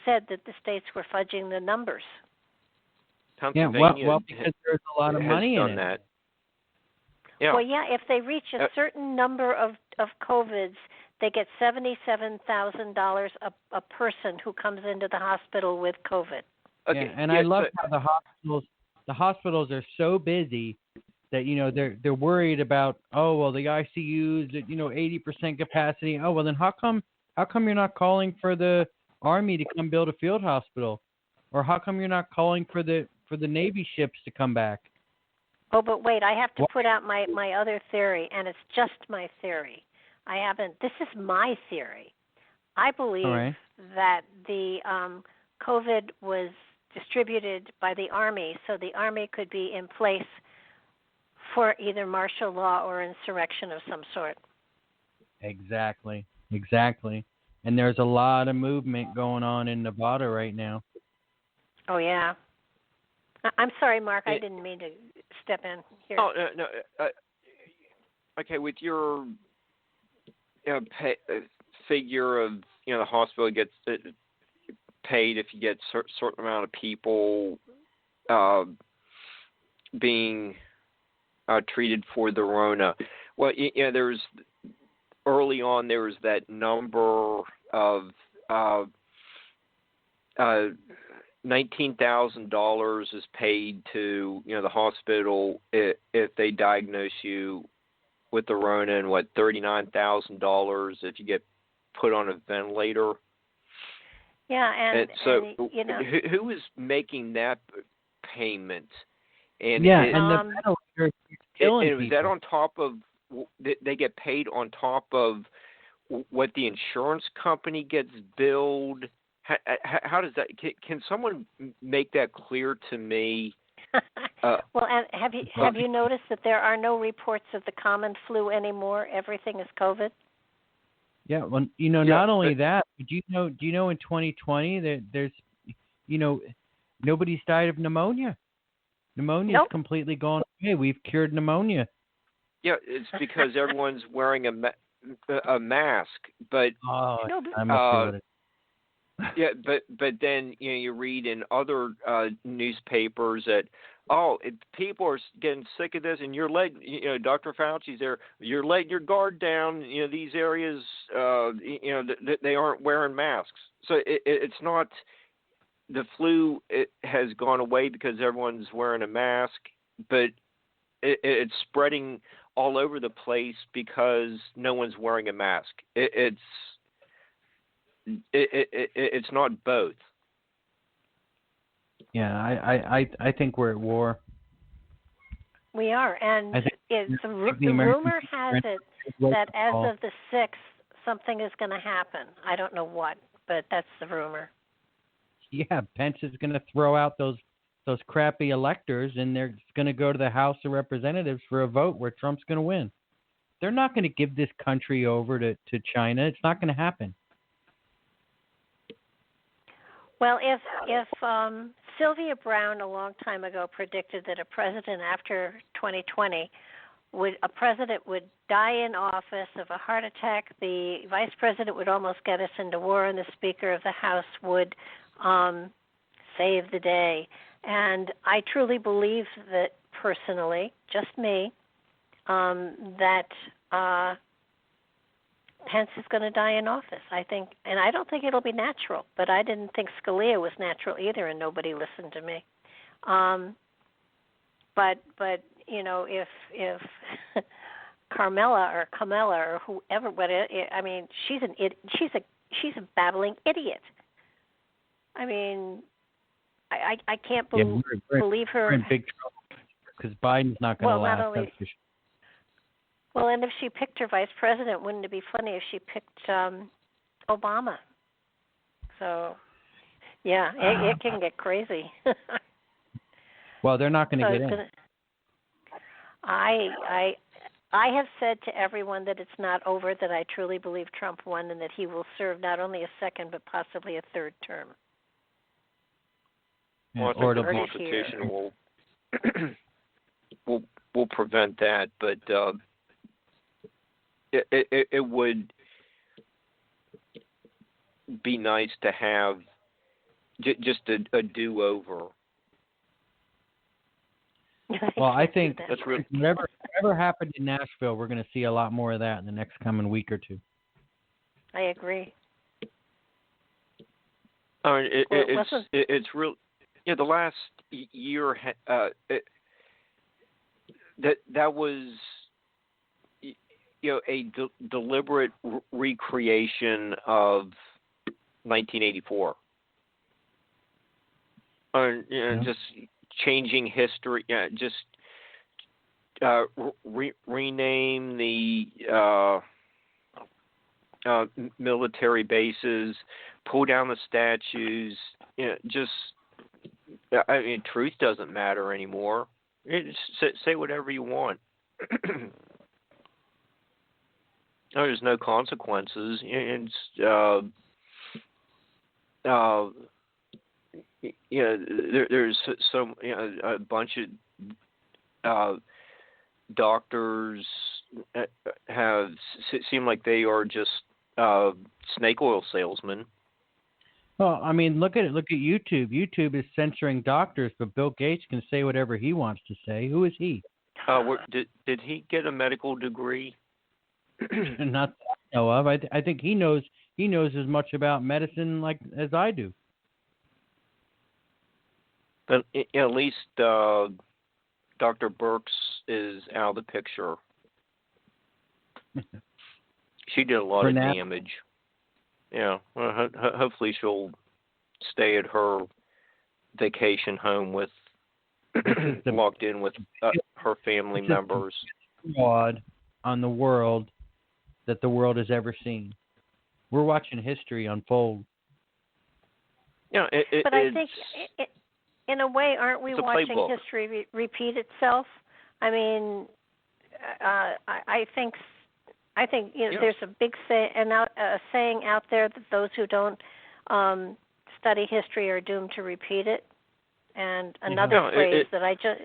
said that the states were fudging the numbers. Pennsylvania because there's a lot of money in it. That. Yeah. Well, yeah, if they reach a certain number of COVIDs, they get $77,000 a person who comes into the hospital with COVID. Okay. Yeah, and I love how the hospitals are so busy that they're worried about, the ICU's at 80% capacity. Oh, well then how come you're not calling for the Army to come build a field hospital, or how come you're not calling for the Navy ships to come back? Oh, but wait, I have to put out my other theory, and it's just my theory. This is my theory. I believe that the COVID was distributed by the Army, so the Army could be in place for either martial law or insurrection of some sort. Exactly. And there's a lot of movement going on in Nevada right now. Oh, yeah. I'm sorry, Mark. I didn't mean to step in here. Oh, no. Okay, with your figure of, the hospital gets paid if you get a certain amount of people being treated for the Rona. Well, there's early on there was that number of $19,000 is paid to the hospital if they diagnose you with the Rona, and $39,000 if you get put on a ventilator. Yeah, and so who is making that payment? And the ventilator is killing people. Is that on top of? They get paid on top of what the insurance company gets billed how does that? Can someone make that clear to me? Well, and have you noticed that there are no reports of the common flu anymore? Everything is COVID. Yeah, well, not only that, but do you know in 2020 there's, nobody's died of pneumonia. Pneumonia is completely gone away. We've cured pneumonia. Yeah, it's because everyone's wearing a mask, but I must be what it is. yeah, but then you read in other newspapers that people are getting sick of this, and you're letting Dr. Fauci's there. You're letting your guard down. These areas, they aren't wearing masks, so it's not the flu. It has gone away because everyone's wearing a mask, but it's spreading all over the place because no one's wearing a mask. It's not both. Yeah, I think we're at war. We are, and the rumor has it that as of the 6th, something is going to happen. I don't know what, but that's the rumor. Yeah, Pence is going to throw out those crappy electors, and they're going to go to the House of Representatives for a vote where Trump's going to win. They're not going to give this country over to China. It's not going to happen. Well, if Sylvia Brown a long time ago predicted that a president after 2020 would die in office of a heart attack, the vice president would almost get us into war, and the Speaker of the House would save the day. And I truly believe that personally, just me, that Pence is going to die in office. I think, and I don't think it'll be natural, but I didn't think Scalia was natural either, and nobody listened to me. But if Carmela or whoever, she's a babbling idiot. I mean, I can't believe her. We're in big trouble because Biden's not going to last. Well, and if she picked her vice president, wouldn't it be funny if she picked Obama? So, yeah, it can get crazy. Well, they're not going to get in. I have said to everyone that it's not over, that I truly believe Trump won and that he will serve not only a second but possibly a third term. Well, I think the Constitution will prevent that, but it would be nice to have just a do-over. Well, I think that's really whatever happened in Nashville, we're going to see a lot more of that in the next coming week or two. I agree. It's real. Yeah, the last year that was a deliberate recreation of 1984. Just changing history. Just rename the military bases, pull down the statues. Truth doesn't matter anymore. Say whatever you want. There's no consequences. There's a bunch of doctors seem like they are just snake oil salesmen. Well, I mean, look at YouTube. YouTube is censoring doctors, but Bill Gates can say whatever he wants to say. Who is he? Did he get a medical degree? Not that I know of. I think he knows as much about medicine as I do. But at least Dr. Burks is out of the picture. She did a lot of damage. Yeah. Well, hopefully she'll stay at her vacation home with locked in with her family members. Fraud on the world that the world has ever seen. We're watching history unfold. Yeah, but I think, in a way, aren't we watching playbook. history repeat itself? I mean, I think there's a big saying out there that those who don't study history are doomed to repeat it. And another phrase that I just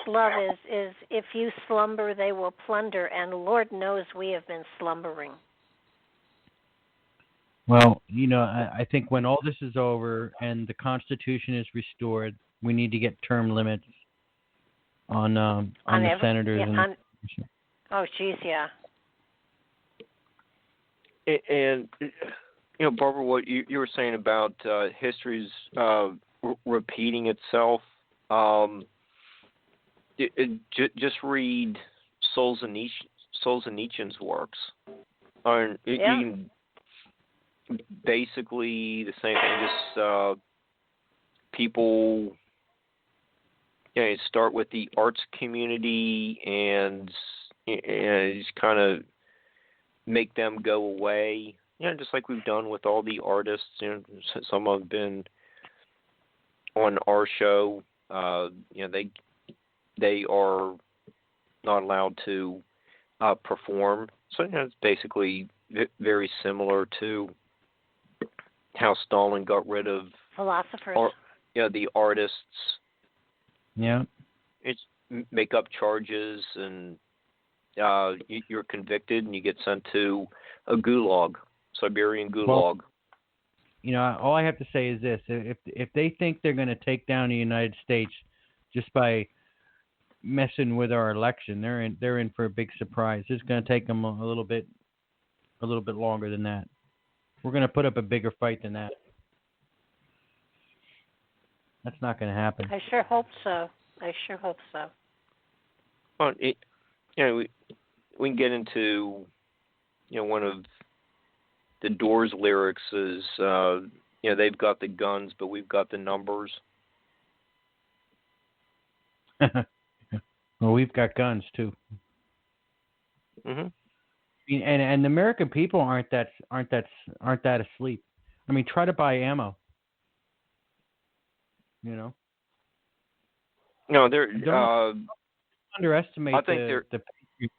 love is if you slumber, they will plunder. And Lord knows we have been slumbering. Well, I think when all this is over and the Constitution is restored, we need to get term limits on the senators. Oh, geez, yeah. And Barbara, what you were saying about history's repeating itself. Just read Solzhenitsyn's works. You can basically the same thing. Just people. Start with the arts community and just kind of make them go away. Just like we've done with all the artists. Some have been on our show. They are not allowed to perform. So it's basically very similar to how Stalin got rid of philosophers. The artists. Yeah. It's make up charges and you're convicted and you get sent to a gulag, Siberian gulag. Well, all I have to say is this: if they think they're going to take down the United States just by messing with our election, they're in for a big surprise. It's going to take them a little bit longer than that. We're going to put up a bigger fight than that. That's not going to happen. I sure hope so. Well, we can get into one of the Doors lyrics is they've got the guns but we've got the numbers. Well, we've got guns too. Mhm. And the American people aren't that asleep. I mean, try to buy ammo. No, they're. Don't underestimate I think the.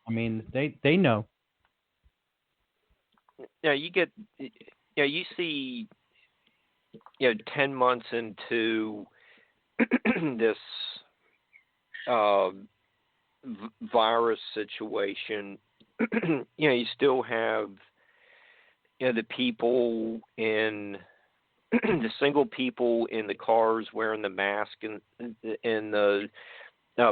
I mean, they know. Yeah, you see, 10 months into this virus situation, you still have, the people in. The single people in the cars wearing the mask and the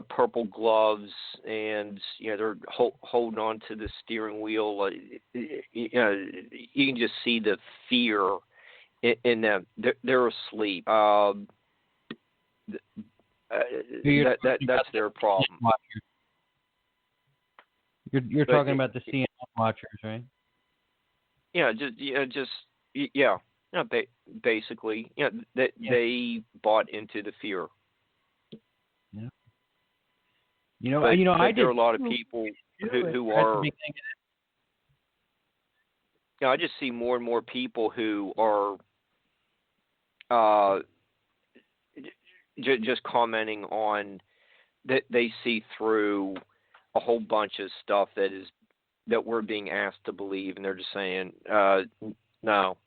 purple gloves, and they're holding on to the steering wheel. You can just see the fear in them. They're asleep. That's their problem. You're talking about the CNN watchers, right? Yeah, yeah. Basically, they bought into the fear. Yeah. But I there are a lot of people who are. I just see more and more people who are just commenting on that they see through a whole bunch of stuff that we're being asked to believe, and they're just saying no.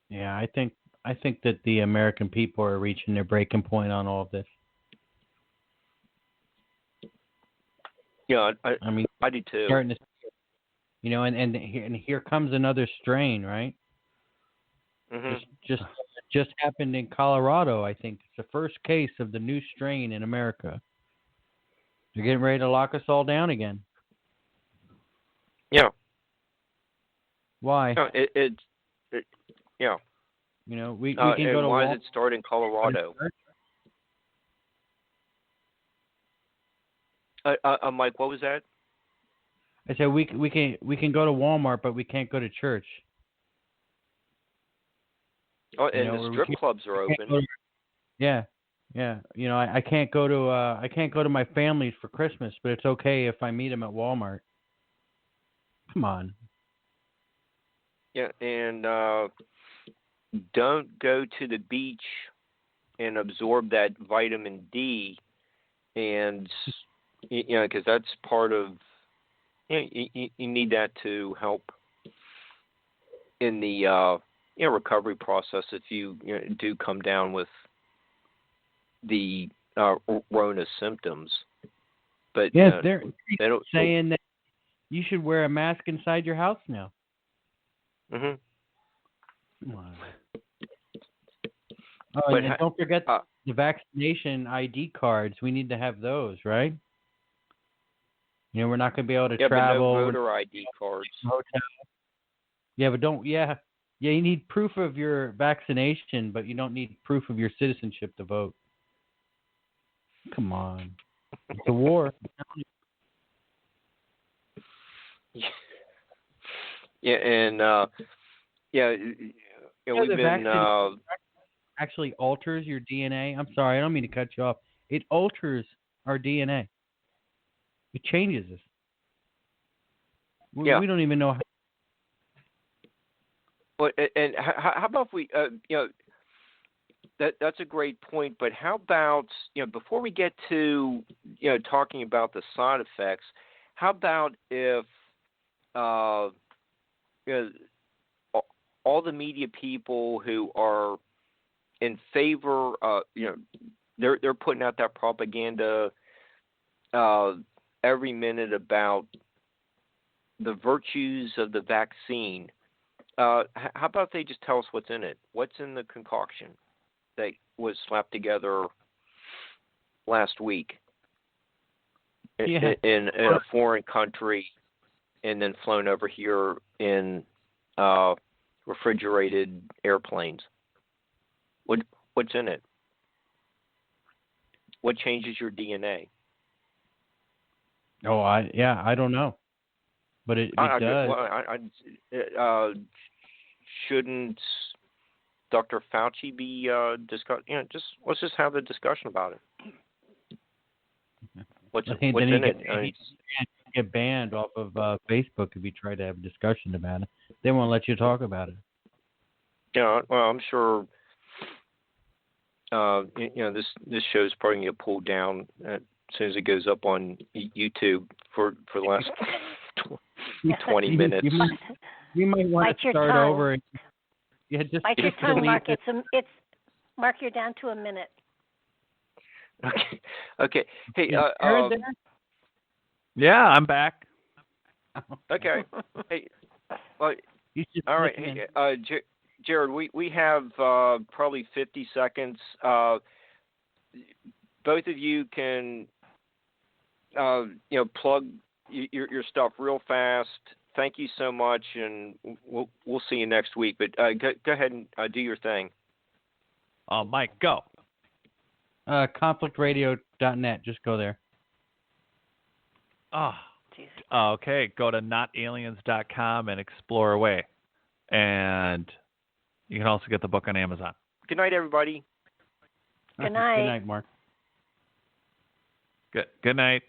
Yeah, I think that the American people are reaching their breaking point on all of this. Yeah, I do too. And here comes another strain, right? Mm-hmm. Just happened in Colorado. I think it's the first case of the new strain in America. They're getting ready to lock us all down again. Yeah. Why? No, yeah. We can go to. Why does it start in Colorado? Mike, what was that? I said we can go to Walmart, but we can't go to church. Oh, and the strip clubs are open. Yeah. I can't go to my family's for Christmas, but it's okay if I meet them at Walmart. Come on. Yeah, and don't go to the beach and absorb that vitamin D, and because that's part of you need that to help in the recovery process if you do come down with the Rona symptoms. But yes, they're don't saying that you should wear a mask inside your house now. Mm-hmm. Come on. Oh, and don't forget the vaccination ID cards. We need to have those, right? We're not going to be able to travel. But no voter ID cards. Yeah, but don't. Yeah, you need proof of your vaccination, but you don't need proof of your citizenship to vote. Come on, it's a war. Yeah, and we've been actually alters your DNA. I'm sorry, I don't mean to cut you off. It alters our DNA. It changes us. We don't even know how. Well, and how about we, that's a great point. But how about before we get to talking about the side effects, how about if all the media people who are in favor, they're putting out that propaganda every minute about the virtues of the vaccine. How about they just tell us what's in it? What's in the concoction that was slapped together last week in a foreign country and then flown over here in refrigerated airplanes? What's in it? What changes your DNA? Oh, I don't know, but it does. Shouldn't Dr. Fauci be discussed? Let's just have a discussion about it. What's in it? You get banned off of Facebook if you try to have a discussion about it. They won't let you talk about it. Yeah, well, I'm sure. This show is probably going to get pulled down as soon as it goes up on YouTube for the last 20 minutes. You might want to start over. Just bite your tongue, Mark. Mark, you're down to a minute. Okay. Hey, yeah, I'm back. Okay. Hey, all right. Hey, Jared, we have probably 50 seconds. Both of you can, plug your stuff real fast. Thank you so much, and we'll see you next week. But go ahead and do your thing. Mike, go. Conflictradio.net. Just go there. Okay. Go to notaliens.com and explore away. And you can also get the book on Amazon. Good night, everybody. Good night. Good night, Mark. Good night.